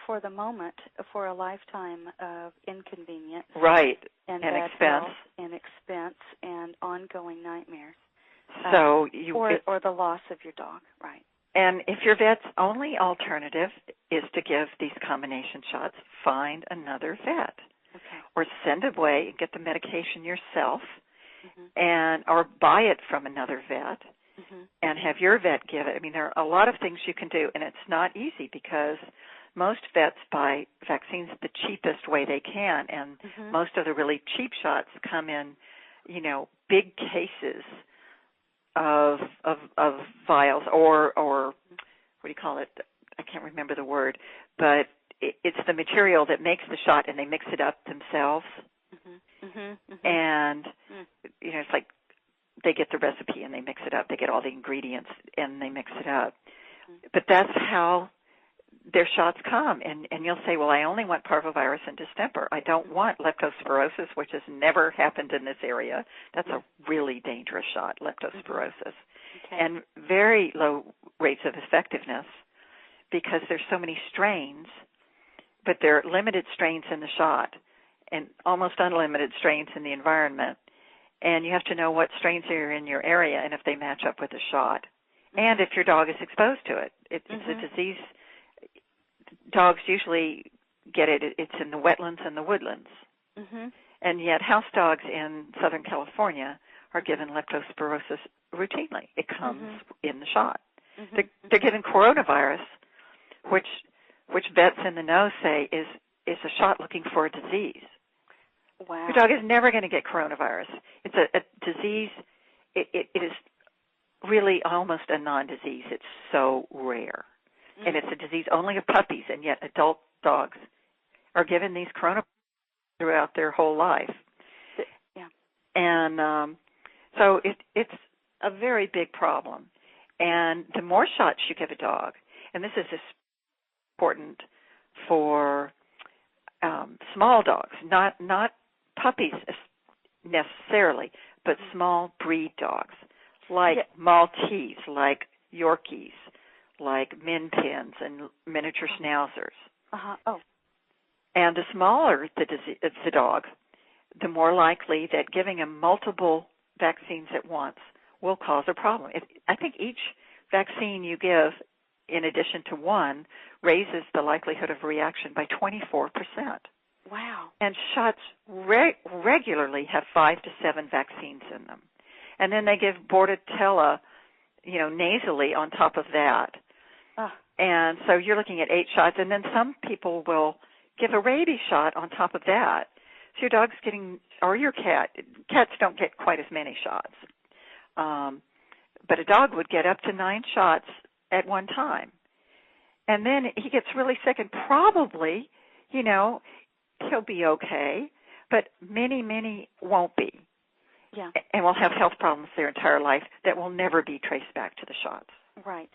for the moment, for a lifetime of inconvenience. Right, and expense. And expense and ongoing nightmares. So or the loss of your dog, right. And if your vet's only alternative is to give these combination shots, find another vet. Or send away and get the medication yourself or buy it from another vet and have your vet give it. I mean, there are a lot of things you can do, and it's not easy because most vets buy vaccines the cheapest way they can, and most of the really cheap shots come in, big cases of vials or what do you call it? I can't remember the word, but it's the material that makes the shot, and they mix it up themselves. And it's like they get the recipe and they mix it up. They get all the ingredients and they mix it up. But that's how their shots come. And you'll say, well, I only want parvovirus and distemper. I don't want leptospirosis, which has never happened in this area. That's a really dangerous shot, leptospirosis. And very low rates of effectiveness because there's so many strains, but there are limited strains in the shot and almost unlimited strains in the environment. And you have to know what strains are in your area and if they match up with the shot. And if your dog is exposed to it. It's a disease. Dogs usually get it. It's in the wetlands and the woodlands. And yet house dogs in Southern California are given leptospirosis routinely. It comes in the shot. They're given coronavirus, which vets in the know say is a shot looking for a disease. Wow. Your dog is never going to get coronavirus. It's a disease. It is really almost a non-disease. It's so rare. And it's a disease only of puppies, and yet adult dogs are given these coronavirus throughout their whole life. And so it's a very big problem. And the more shots you give a dog, and this is important for small dogs, not puppies necessarily, but small breed dogs like Maltese, like Yorkies, like Min Pins and miniature Schnauzers. And the smaller the dog, the more likely that giving him multiple vaccines at once will cause a problem. I think each vaccine you give, in addition to one, raises the likelihood of reaction by 24%. Wow. And shots regularly have 5 to 7 vaccines in them. And then they give Bordetella, nasally on top of that. And so you're looking at 8 shots, and then some people will give a rabies shot on top of that. So your dog's getting, or your cats don't get quite as many shots. But a dog would get up to 9 shots at one time. And then he gets really sick, and probably, he'll be okay, but many won't be. Yeah. And will have health problems their entire life that will never be traced back to the shots. Right.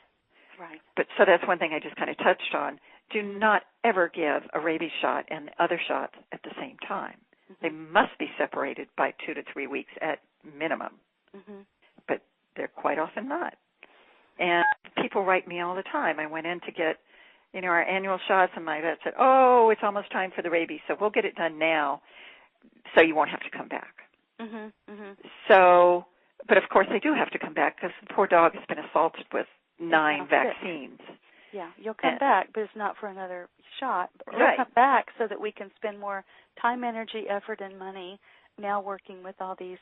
But so that's one thing I just kind of touched on. Do not ever give a rabies shot and the other shots at the same time. Mm-hmm. They must be separated by 2 to 3 weeks at minimum. Mm-hmm. But they're quite often not. And people write me all the time. I went in to get, our annual shots, and my vet said, "Oh, it's almost time for the rabies, so we'll get it done now, so you won't have to come back." Mm-hmm. Mm-hmm. So, but of course they do have to come back because the poor dog has been assaulted with 9 vaccines. Yeah, you'll come back, but it's not for another shot. You'll come back so that we can spend more time, energy, effort, and money now working with all these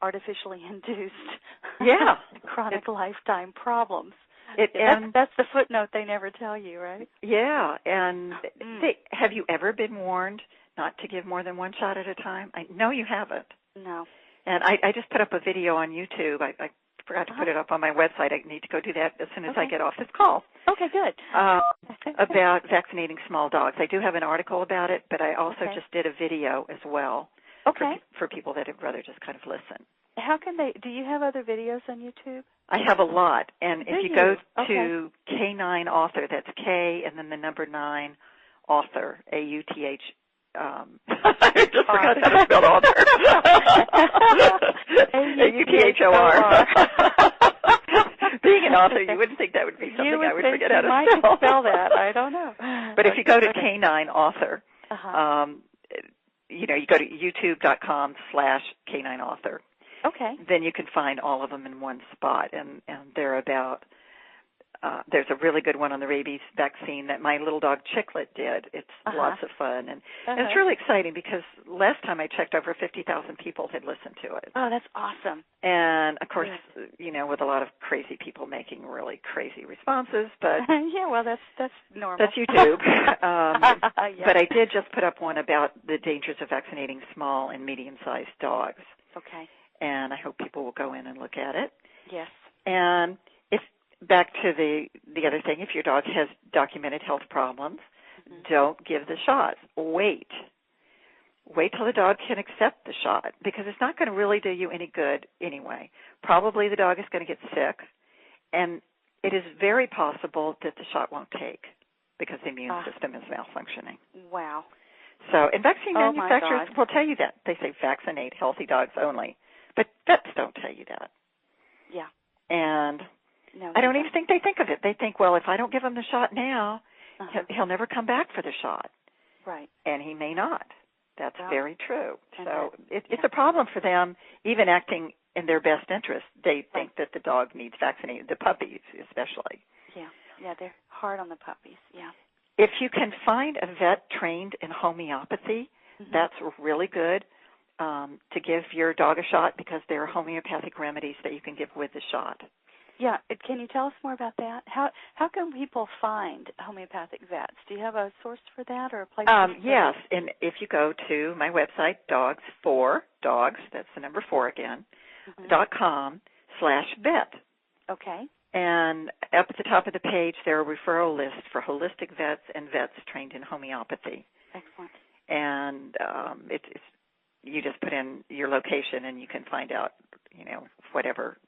artificially induced chronic lifetime problems. That's the footnote they never tell you, right? Yeah, and have you ever been warned not to give more than 1 shot at a time? No, you haven't. No. And I just put up a video on YouTube. I forgot to put it up on my website. I need to go do that as soon as I get off this call. Okay, good. About vaccinating small dogs. I do have an article about it, but I also just did a video as well for people that would rather just kind of listen. How can do you have other videos on YouTube? I have a lot. And if you go to K9 Author, that's K and then the number 9 Author, A-U-T-H. I just forgot how to spell author. A-U-T-H-O-R. Being an author, you wouldn't think that would be something I would forget how to spell. You might spell that. I don't know. But if you go to K9 Author, you go to youtube.com/K9 Author. Okay. Then you can find all of them in one spot, and they're about. There's a really good one on the rabies vaccine that my little dog Chicklet did. It's lots of fun, and it's really exciting because last time I checked, over 50,000 people had listened to it. Oh, that's awesome! And of course, with a lot of crazy people making really crazy responses, but well, that's normal. That's YouTube. But I did just put up one about the dangers of vaccinating small and medium-sized dogs. Okay. And I hope people will go in and look at it. Yes. And back to the other thing, if your dog has documented health problems, don't give the shot. Wait till the dog can accept the shot, because it's not going to really do you any good anyway. Probably the dog is going to get sick, and it is very possible that the shot won't take because the immune system is malfunctioning. Wow. So, and vaccine manufacturers will tell you that. They say vaccinate healthy dogs only, but vets don't tell you that. Yeah. And I don't even think they think of it. They think, well, if I don't give him the shot now, he'll never come back for the shot. Right. And he may not. That's very true. So it's a problem for them, even acting in their best interest. They think that the dog needs vaccinated, the puppies especially. Yeah, they're hard on the puppies, If you can find a vet trained in homeopathy, that's really good to give your dog a shot, because there are homeopathic remedies that you can give with the shot. Yeah, can you tell us more about that? How can people find homeopathic vets? Do you have a source for that or a place? Yes, and if you go to my website, dogs4dogs, that's the number 4 again, .com/vet. Okay. And up at the top of the page, there are referral lists for holistic vets and vets trained in homeopathy. Excellent. And you just put in your location and you can find out, whatever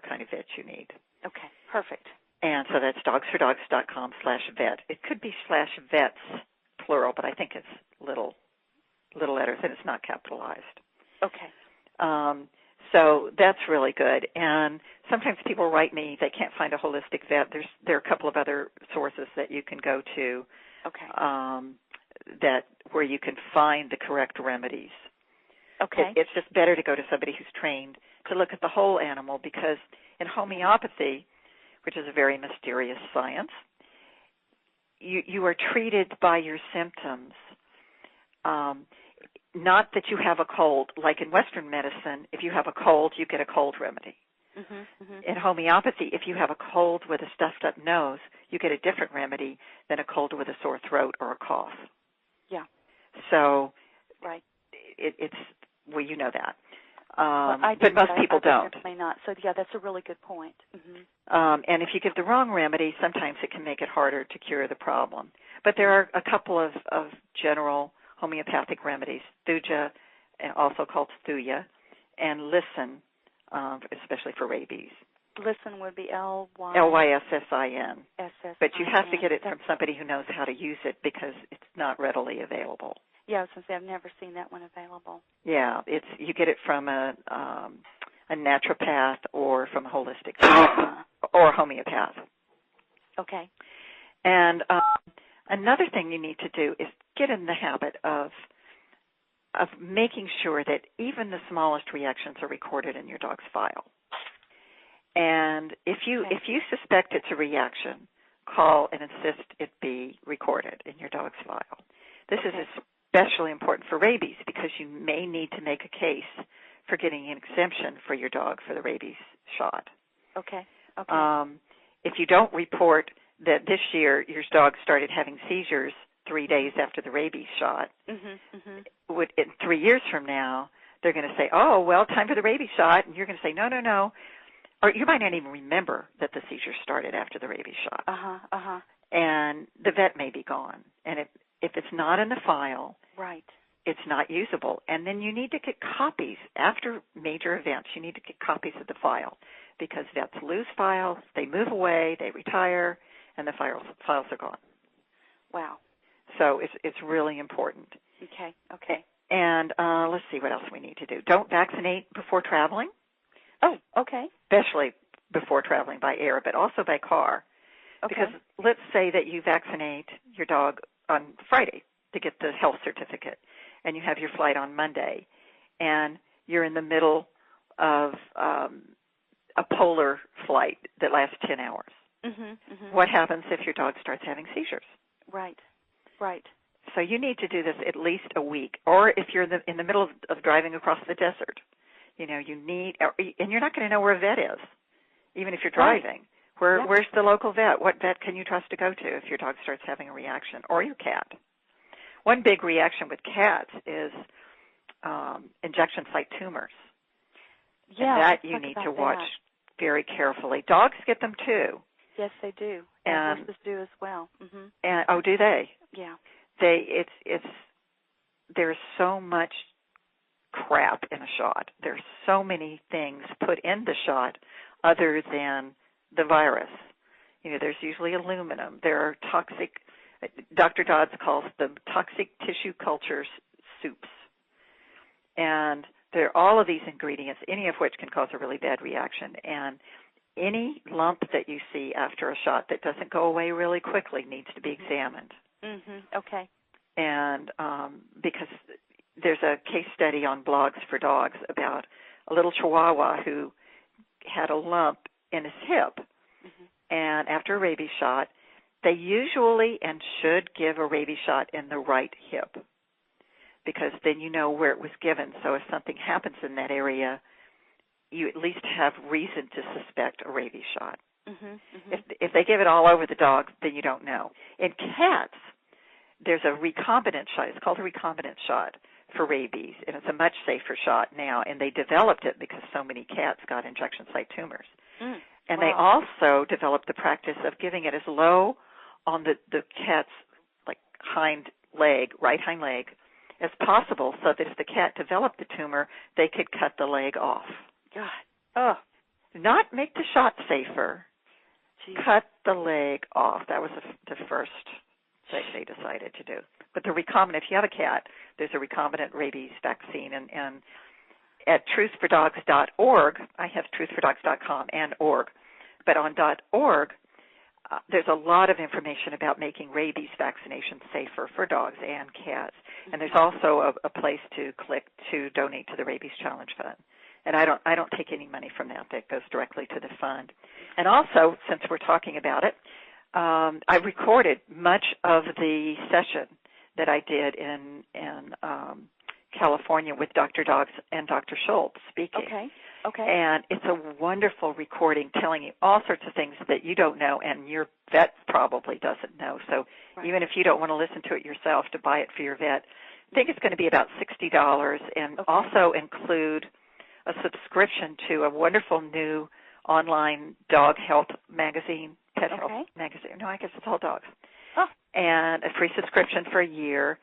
kind of vet you need. Okay, perfect. And so that's dogs4dogs.com/vet. It could be /vets, plural, but I think it's little letters and it's not capitalized. Okay. So that's really good. And sometimes people write me, they can't find a holistic vet. There are a couple of other sources that you can go to. Okay. Where you can find the correct remedies. Okay. It's just better to go to somebody who's trained to look at the whole animal, because in homeopathy, which is a very mysterious science, you are treated by your symptoms. not that you have a cold. Like in Western medicine, if you have a cold, you get a cold remedy. In homeopathy, if you have a cold with a stuffed up nose, you get a different remedy than a cold with a sore throat or a cough. Yeah. So, right. It's well, you know that. Well, I do, but most people don't. Definitely not. So, yeah, that's a really good point. And if you give the wrong remedy, sometimes it can make it harder to cure the problem. But there are a couple of general homeopathic remedies, thuja, also called thuya, and lyssin, especially for rabies. Lyssin would be Lyssin. S-S-I-N. But you have to get it from somebody who knows how to use it because it's not readily available. Yeah, I was going to say I've never seen that one available. Yeah, you get it from a naturopath or from a holistic or a homeopath. Okay. And another thing you need to do is get in the habit of making sure that even the smallest reactions are recorded in your dog's file. And if you suspect it's a reaction, call and insist it be recorded in your dog's file. This is especially important for rabies because you may need to make a case for getting an exemption for your dog for the rabies shot. Okay. If you don't report that this year your dog started having seizures 3 days after the rabies shot, in 3 years from now, they're going to say, oh, well, time for the rabies shot. And you're going to say, no. Or you might not even remember that the seizure started after the rabies shot. And the vet may be gone. And if it's not in the file, right, it's not usable. And then you need to get copies. After major events, you need to get copies of the file because vets lose files, they move away, they retire, and the files are gone. Wow. So it's really important. Okay. And let's see what else we need to do. Don't vaccinate before traveling. Oh, okay. Especially before traveling by air, but also by car. Okay. Because let's say that you vaccinate your dog on Friday to get the health certificate, and you have your flight on Monday, and you're in the middle of a polar flight that lasts 10 hours. What happens if your dog starts having seizures? Right. So you need to do this at least a week, or if you're in the middle of driving across the desert, you need, and you're not going to know where a vet is, even if you're driving. Right. Where's the local vet? What vet can you trust to go to if your dog starts having a reaction, or your cat? One big reaction with cats is injection site tumors. Yeah, and that you need to watch very carefully. Dogs get them too. Yes, they do. And horses do as well. And do they? Yeah. There's so much crap in a shot. There's so many things put in the shot other than the virus. There's usually aluminum. There are toxic, Dr. Dodds calls them toxic tissue culture soups. And there are all of these ingredients, any of which can cause a really bad reaction. And any lump that you see after a shot that doesn't go away really quickly needs to be examined. Okay. And because there's a case study on Blogs for Dogs about a little Chihuahua who had a lump in his hip. And after a rabies shot, they usually and should give a rabies shot in the right hip because then you know where it was given. So if something happens in that area, you at least have reason to suspect a rabies shot. If they give it all over the dog, then you don't know. In cats, there's a recombinant shot. It's called a recombinant shot for rabies, and it's a much safer shot now. And they developed it because so many cats got injection site tumors. And they also developed the practice of giving it as low on the cat's right hind leg, as possible, so that if the cat developed the tumor, they could cut the leg off. God. Not make the shot safer. Jeez. Cut the leg off. That was the first thing they decided to do. But the recombinant, if you have a cat, there's a recombinant rabies vaccine. And at truthfordogs.org, I have truthfordogs.com and org. But on .org, there's a lot of information about making rabies vaccinations safer for dogs and cats. And there's also a place to click to donate to the Rabies Challenge Fund. And I don't take any money from that. That goes directly to the fund. And also, since we're talking about it, I recorded much of the session that I did in California with Dr. Dogs and Dr. Schultz speaking. Okay. And it's a wonderful recording telling you all sorts of things that you don't know and your vet probably doesn't know. So even if you don't want to listen to it yourself, to buy it for your vet, I think it's going to be about $60 and also include a subscription to a wonderful new online dog health magazine, pet health magazine. No, I guess it's all dogs. Oh. And a free subscription for a year,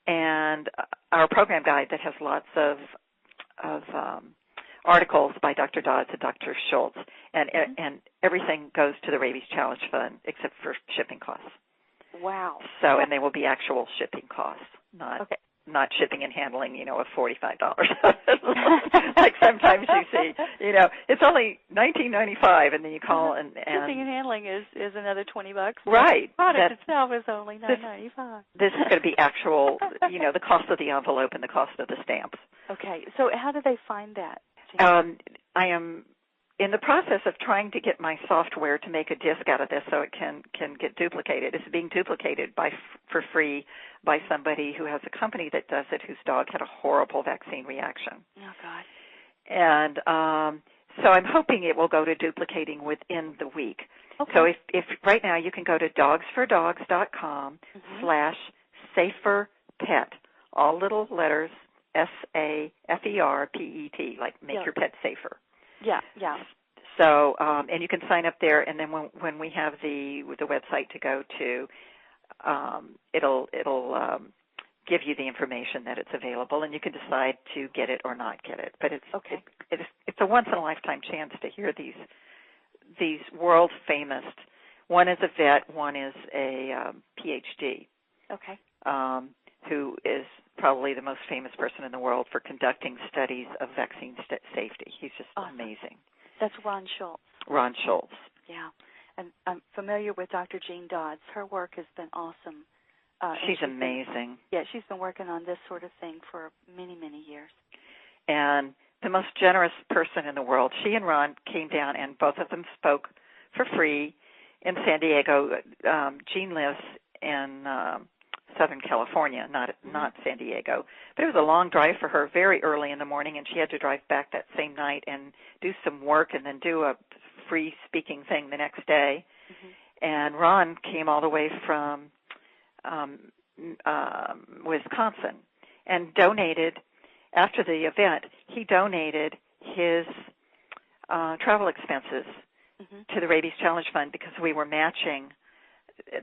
and our program guide that has lots of articles by Dr. Dodds and Dr. Schultz, and everything goes to the Rabies Challenge Fund except for shipping costs. Wow. So, and they will be actual shipping costs, not shipping and handling, of $45. Like sometimes you see, it's only $19.95, and then you call and shipping and handling is another $20. Right. The product itself is only $9.95. This is going to be actual, the cost of the envelope and the cost of the stamps. Okay. So how do they find that? I am in the process of trying to get my software to make a disk out of this so it can get duplicated. It's being duplicated for free by somebody who has a company that does it, whose dog had a horrible vaccine reaction. Oh, God. And so I'm hoping it will go to duplicating within the week. Okay. So if right now you can go to dogsfordogs.com/saferpet, all little letters, SAFERPET, like make your pet safer. Yeah. So, and you can sign up there, and then when we have the website to go to, it'll give you the information that it's available, and you can decide to get it or not get it. But it's a once in a lifetime chance to hear these world famous. One is a vet, one is a PhD. Okay. Who is probably the most famous person in the world for conducting studies of vaccine safety. He's just amazing. That's Ron Schultz. Ron Schultz. Yeah. And I'm familiar with Dr. Jean Dodds. Her work has been awesome. She's amazing. She's been working on this sort of thing for many, many years. And the most generous person in the world. She and Ron came down, and both of them spoke for free in San Diego. Jean lives in Southern California, not San Diego. But it was a long drive for her very early in the morning, and she had to drive back that same night and do some work and then do a free speaking thing the next day. Mm-hmm. And Ron came all the way from Wisconsin and donated, after the event, he donated his travel expenses to the Rabies Challenge Fund because we were matching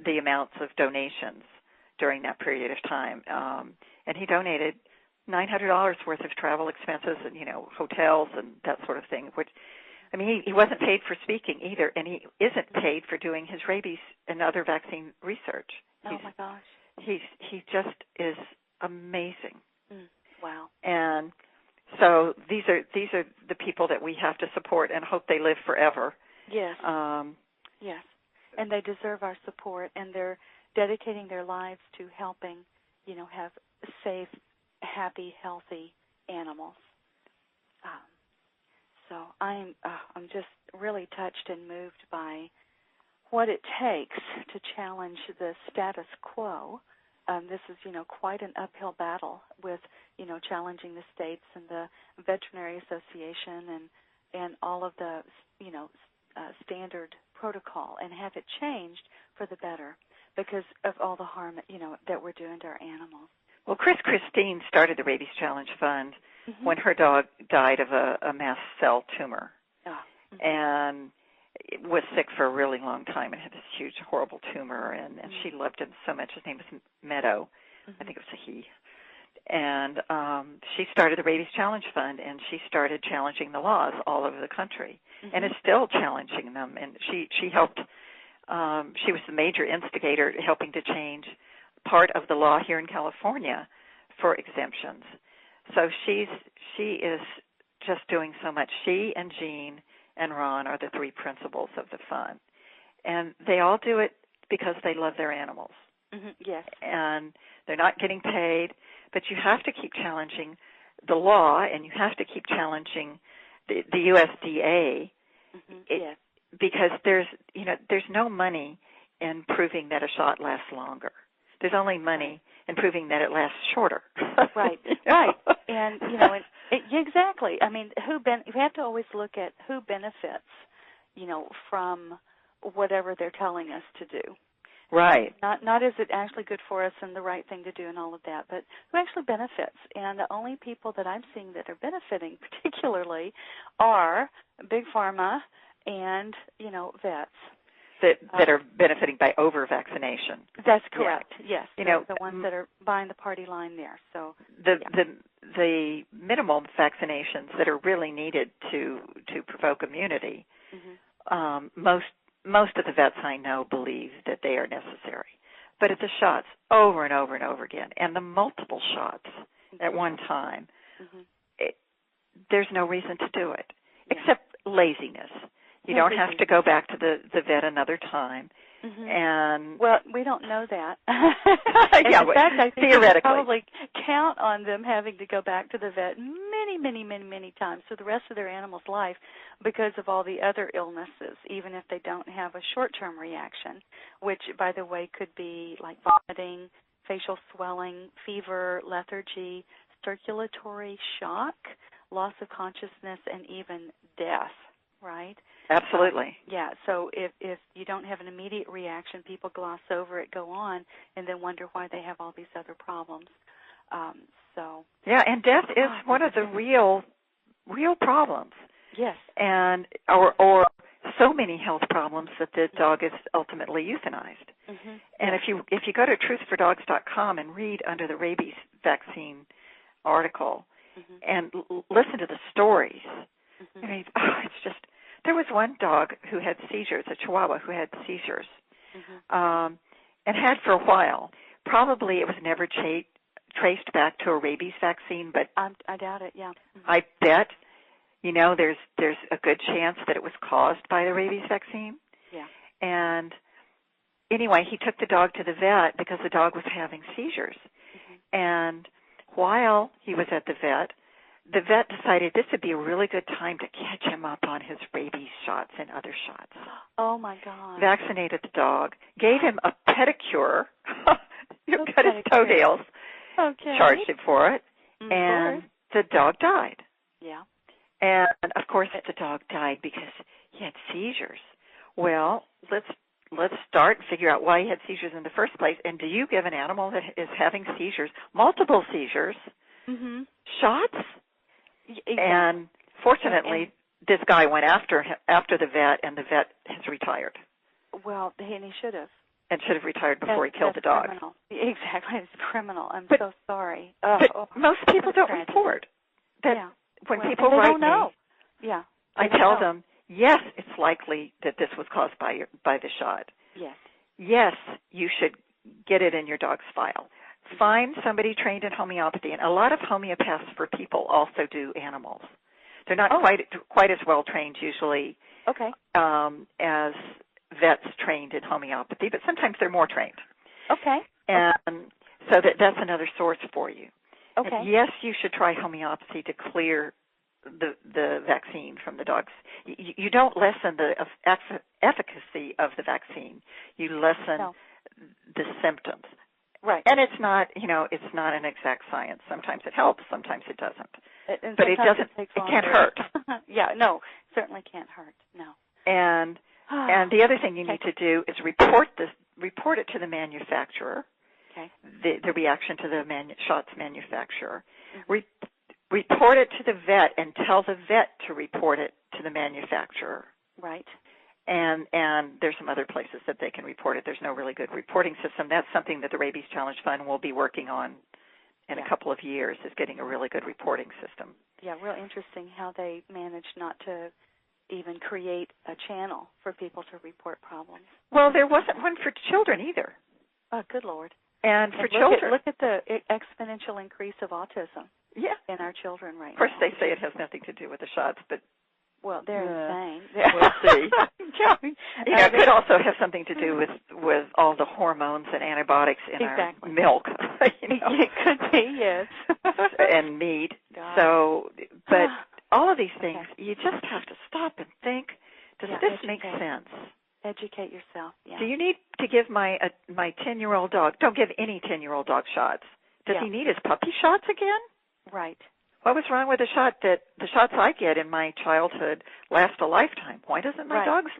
the amounts of donations during that period of time. And he donated $900 worth of travel expenses and, hotels and that sort of thing, which, he wasn't paid for speaking either, and he isn't paid for doing his rabies and other vaccine research. Oh, my gosh. He just is amazing. Wow. And so these are the people that we have to support and hope they live forever. Yes. Yes. And they deserve our support, and they're dedicating their lives to helping, have safe, happy, healthy animals. So I'm just really touched and moved by what it takes to challenge the status quo. This is, quite an uphill battle with, challenging the states and the Veterinary Association and all of the, standard protocol, and have it changed for the better because of all the harm, that we're doing to our animals. Well, Christine started the Rabies Challenge Fund when her dog died of a mast cell tumor. And was sick for a really long time and had this huge, horrible tumor, and she loved him so much. His name was Meadow. I think it was a he. And she started the Rabies Challenge Fund, and she started challenging the laws all over the country, and is still challenging them. And she helped, she was the major instigator helping to change part of the law here in California for exemptions. So she is just doing so much. She and Jean and Ron are the three principals of the fund. And they all do it because they love their animals. Yes. And they're not getting paid, but you have to keep challenging the law, and you have to keep challenging the USDA yes. Because there's no money in proving that a shot lasts longer. There's only money in proving that it lasts shorter. Right, right. And, exactly. I mean, we have to always look at who benefits, from whatever they're telling us to do. Right. Not is it actually good for us and the right thing to do and all of that, but who actually benefits. And the only people that I'm seeing that are benefiting particularly are Big Pharma and, vets. That are benefiting by over-vaccination. That's correct, yes. The ones that are buying the party line there. So the minimal vaccinations that are really needed to provoke immunity, most of the vets I know believe that they are necessary. But it's the shots over and over and over again, and the multiple shots at one time, there's no reason to do it, except laziness. You don't have to go back to the vet another time. And well, we don't know that. In fact, I think theoretically, we probably count on them having to go back to the vet many times for the rest of their animal's life because of all the other illnesses, even if they don't have a short-term reaction, which, by the way, could be like vomiting, facial swelling, fever, lethargy, circulatory shock, loss of consciousness, and even death, right? Absolutely. So if you don't have an immediate reaction, people gloss over it, go on, and then wonder why they have all these other problems. And death is one of the real problems. Yes. And or so many health problems that the dog is ultimately euthanized. And if you go to truthfordogs.com and read under the rabies vaccine article and listen to the stories, it's just. There was one dog who had seizures, a Chihuahua who had seizures, and had for a while. Probably it was never traced back to a rabies vaccine, but I doubt it. Yeah, I bet there's a good chance that it was caused by the rabies vaccine. Yeah. And anyway, he took the dog to the vet because the dog was having seizures, and while he was at the vet decided this would be a really good time to catch him up on his rabies shots and other shots. Oh, my God. Vaccinated the dog, gave him a pedicure, cut his toenails, charged him for it, and the dog died. Yeah. And, of course, the dog died because he had seizures. Well, let's start and figure out why he had seizures in the first place. And do you give an animal that is having seizures, multiple seizures, shots? Exactly. And fortunately, this guy went after the vet, and the vet has retired. Well, and he should have. And should have retired before he killed the dog. Criminal. Exactly, it's criminal. I'm so sorry. But most people don't report that when people write don't know. Yeah, I tell them, yes, it's likely that this was caused by the shot. Yes. Yes, you should get it in your dog's file. Find somebody trained in homeopathy, and a lot of homeopaths for people also do animals. They're not quite as well trained usually as vets trained in homeopathy, but sometimes they're more trained. And so that's another source for you. And yes, you should try homeopathy to clear the vaccine from the dogs. You don't lessen the efficacy of the vaccine. You lessen the symptoms. Right. And it's not an exact science. Sometimes it helps, sometimes it doesn't. But it doesn't. It can't hurt. Certainly can't hurt. No. And the other thing you need to do is report it to the manufacturer. The reaction to the shots manufacturer. Report it to the vet and tell the vet to report it to the manufacturer. Right. And there's some other places that they can report it. There's no really good reporting system. That's something that the Rabies Challenge Fund will be working on in a couple of years, is getting a really good reporting system. Yeah, real interesting how they managed not to even create a channel for people to report problems. Well, there wasn't one for children either. Oh, good Lord. And for children. Look at the exponential increase of autism in our children right now. Of course, they say it has nothing to do with the shots, but... Well, they're insane. We'll see. It could also have something to do with all the hormones and antibiotics in our milk. It could be, yes. And meat. So, but all of these things, you just have to stop and think, does this make sense? Educate yourself. Yeah. Do you need to give my 10-year-old dog? Don't give any 10-year-old dog shots. Does he need his puppy shots again? Right. What was wrong with the shots I get in my childhood last a lifetime? Why doesn't my dog's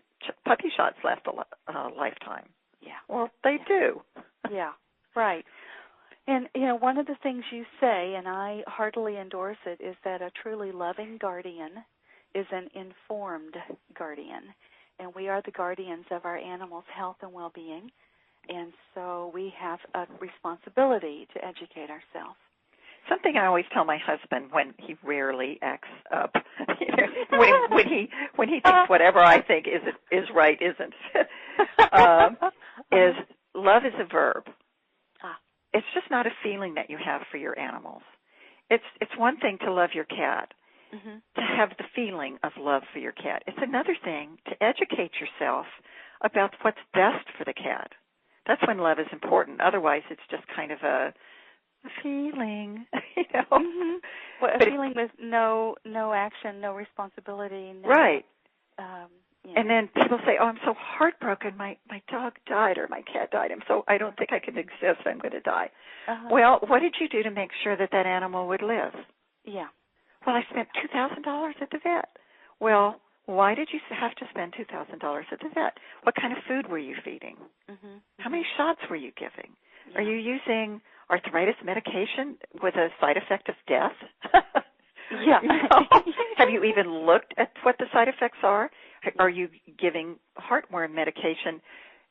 puppy shots last a lifetime? Yeah. Well, they do. Yeah. Right. And, one of the things you say, and I heartily endorse it, is that a truly loving guardian is an informed guardian. And we are the guardians of our animals' health and well-being. And so we have a responsibility to educate ourselves. Something I always tell my husband when he rarely acts up, when he thinks whatever I think is right isn't, is love is a verb. It's just not a feeling that you have for your animals. It's one thing to love your cat, to have the feeling of love for your cat. It's another thing to educate yourself about what's best for the cat. That's when love is important. Otherwise, it's just kind of a feeling, Well, a feeling with no action, no responsibility. Right. And then people say, "Oh, I'm so heartbroken. My dog died or my cat died. I don't think I can exist. I'm going to die." Well, what did you do to make sure that animal would live? Yeah. Well, I spent $2,000 at the vet. Well, why did you have to spend $2,000 at the vet? What kind of food were you feeding? How many shots were you giving? Yeah. Are you using arthritis medication with a side effect of death? Yeah. Have you even looked at what the side effects are? Are you giving heartworm medication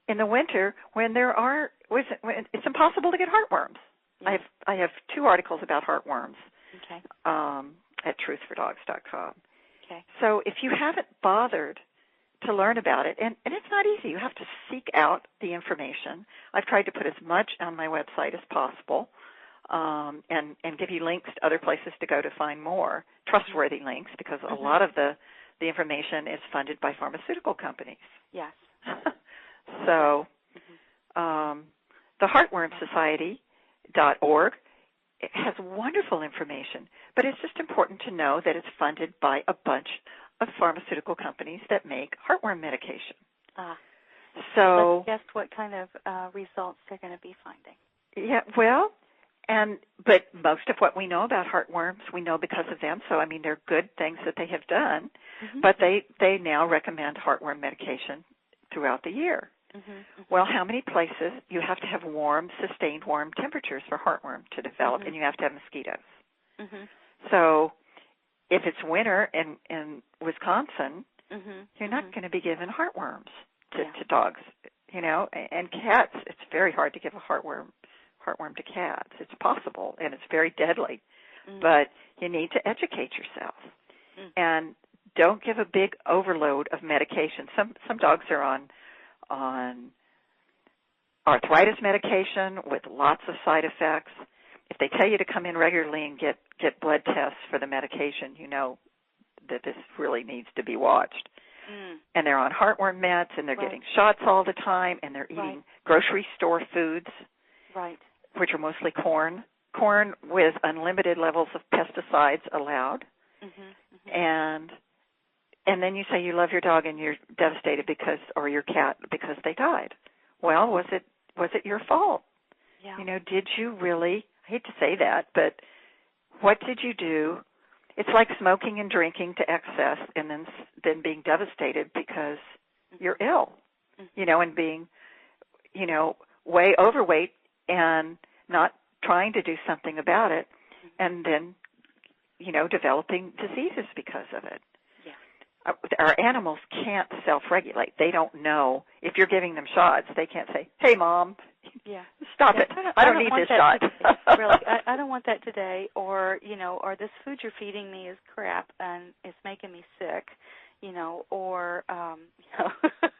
in the winter when it's impossible to get heartworms? Yeah. I have 2 articles about heartworms at truthfordogs.com. Okay. So if you haven't bothered to learn about it, and it's not easy. You have to seek out the information. I've tried to put as much on my website as possible, and give you links to other places to go to find more trustworthy links, because a lot of the information is funded by pharmaceutical companies. Yes. So the heartwormsociety.org has wonderful information, but it's just important to know that it's funded by a bunch of pharmaceutical companies that make heartworm medication. So let's guess what kind of results they're going to be finding. Yeah, well, but most of what we know about heartworms, we know because of them. So, they're good things that they have done, but they now recommend heartworm medication throughout the year. Well, how many places? You have to have sustained warm temperatures for heartworm to develop, and you have to have mosquitoes. So if it's winter in Wisconsin, you're not going to be giving heartworms to dogs, and cats. It's very hard to give a heartworm to cats. It's possible, and it's very deadly, but you need to educate yourself. And don't give a big overload of medication. Some dogs are on arthritis medication with lots of side effects. If they tell you to come in regularly and get blood tests for the medication, you know that this really needs to be watched. And they're on heartworm meds, and they're getting shots all the time, and they're eating grocery store foods, which are mostly corn with unlimited levels of pesticides allowed. And then you say you love your dog and you're devastated or your cat because they died. Well, was it your fault? Yeah. Did you really? I hate to say that, but what did you do? It's like smoking and drinking to excess, and then being devastated because you're ill, and being, way overweight and not trying to do something about it, and then, developing diseases because of it. Yeah. Our animals can't self-regulate. They don't know. If you're giving them shots, they can't say, "Hey, Mom, stop it. I don't need this shot." Really, I don't want that today, or this food you're feeding me is crap and it's making me sick, or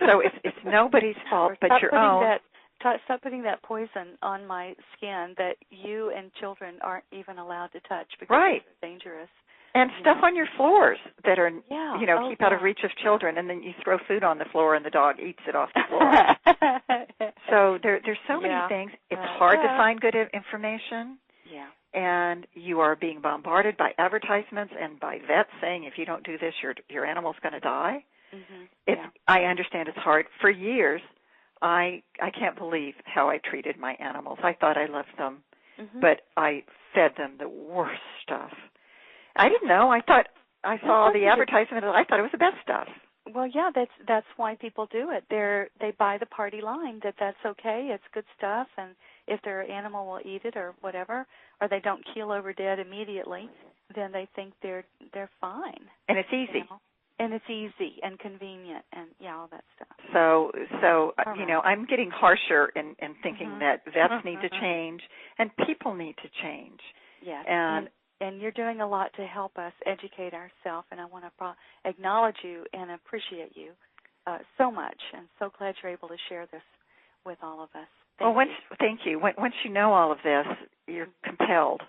So it's nobody's fault but your own. Stop putting that poison on my skin that you and children aren't even allowed to touch because it's dangerous. And stuff on your floors that are, keep out of reach of children, and then you throw food on the floor and the dog eats it off the floor. So there's so many things. It's hard to find good information. Yeah. And you are being bombarded by advertisements and by vets saying if you don't do this, your animal's going to die. I understand it's hard. For years, I can't believe how I treated my animals. I thought I loved them, but I fed them the worst stuff. I didn't know. I thought I saw the advertisement. I thought it was the best stuff. Well, yeah, that's why people do it. They buy the party line that's okay. It's good stuff, and if their animal will eat it or whatever, or they don't keel over dead immediately, then they think they're fine. And it's easy. You know? And it's easy and convenient, and all that stuff. So I'm getting harsher in thinking that vets need to change and people need to change. Yes. And you're doing a lot to help us educate ourselves, and I want to acknowledge you and appreciate you so much, and so glad you're able to share this with all of us. Thank you. Once you know all of this, you're compelled.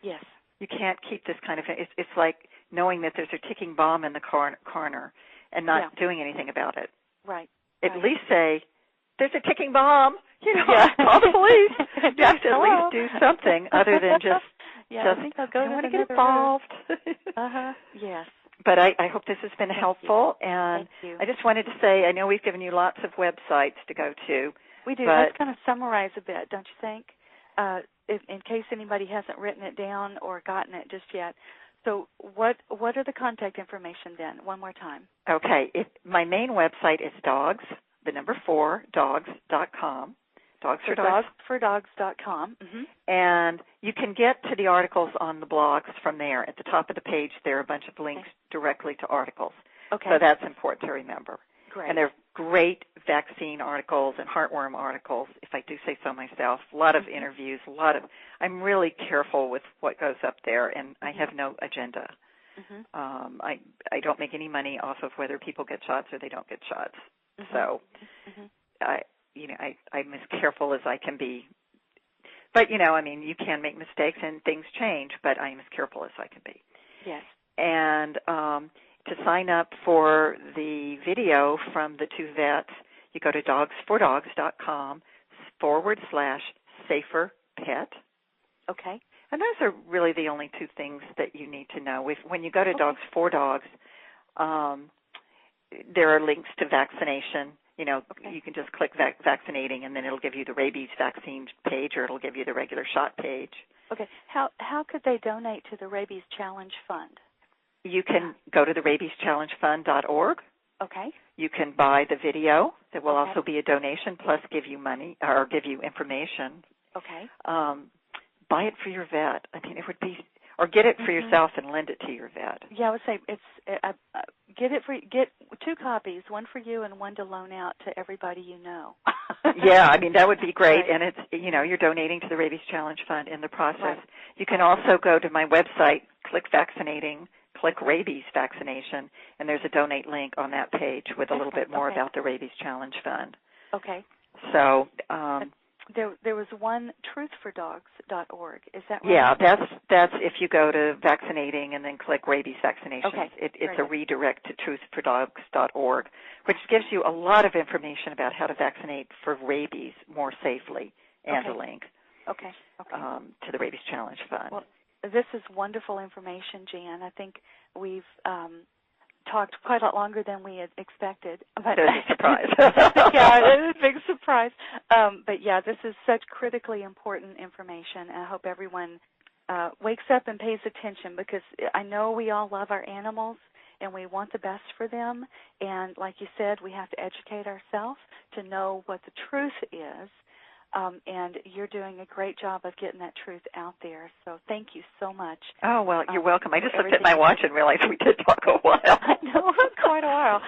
Yes. You can't keep this kind of thing. It's like knowing that there's a ticking bomb in the corner and not doing anything about it. Right. At least say, there's a ticking bomb. Call the police. You have to at least do something other than just I think I'll go I want to get involved. Yes. But I hope this has been helpful. And Thank you. I just wanted to say, I know we've given you lots of websites to go to. We do. Let's kind of summarize a bit, don't you think? In case anybody hasn't written it down or gotten it just yet. So what are the contact information then? One more time. Okay. My main website is dogs.com. Dogsfordogs.com. And you can get to the articles on the blogs from there. At the top of the page, there are a bunch of links directly to articles. Okay. So that's important to remember. Great. And they're great vaccine articles and heartworm articles, if I do say so myself. A lot of interviews, I'm really careful with what goes up there, and I have no agenda. I don't make any money off of whether people get shots or they don't get shots. So I'm as careful as I can be. But, you can make mistakes and things change, but I'm as careful as I can be. Yes. And to sign up for the video from the two vets, you go to dogsfordogs.com/saferpet. Okay. And those are really the only two things that you need to know. When you go to Dogs for Dogs, there are links to vaccination. You can just click vaccinating, and then it'll give you the rabies vaccine page, or it'll give you the regular shot page. Okay. How could they donate to the Rabies Challenge Fund? You can go to the rabieschallengefund.org. Okay. You can buy the video. That will also be a donation, plus give you money or give you information. Okay. Buy it for your vet. It would be, or get it for yourself and lend it to your vet. Yeah, I would say get 2 copies, one for you and one to loan out to everybody you know. Yeah, that would be great. Right. And it's, you're donating to the Rabies Challenge Fund in the process. Right. You can also go to my website, click vaccinating, click Rabies Vaccination, and there's a donate link on that page with a little bit more about the Rabies Challenge Fund. Okay. So there was one truthfordogs.org. Is that right? Yeah, that's if you go to vaccinating and then click Rabies Vaccinations. Okay. It's a redirect to truthfordogs.org, which gives you a lot of information about how to vaccinate for rabies more safely, and a link to the Rabies Challenge Fund. Well, this is wonderful information, Jan. I think we've talked quite a lot longer than we had expected. But it was a surprise. Yeah, it was a big surprise. But, yeah, this is such critically important information, and I hope everyone wakes up and pays attention, because I know we all love our animals and we want the best for them. And like you said, we have to educate ourselves to know what the truth is. And you're doing a great job of getting that truth out there. So thank you so much. Oh, well, you're welcome. I just looked at my watch and realized we did talk a while. I know, quite a while.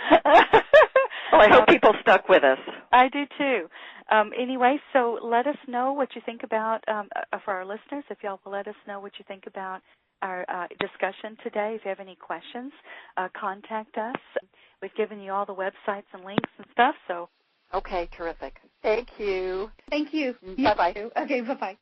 Well, I hope people stuck with us. I do, too. Anyway, so let us know what you think about, for our listeners, if y'all will let us know what you think about our discussion today. If you have any questions, contact us. We've given you all the websites and links and stuff, so. Okay, terrific. Thank you. Thank you. Bye-bye. Okay, bye-bye.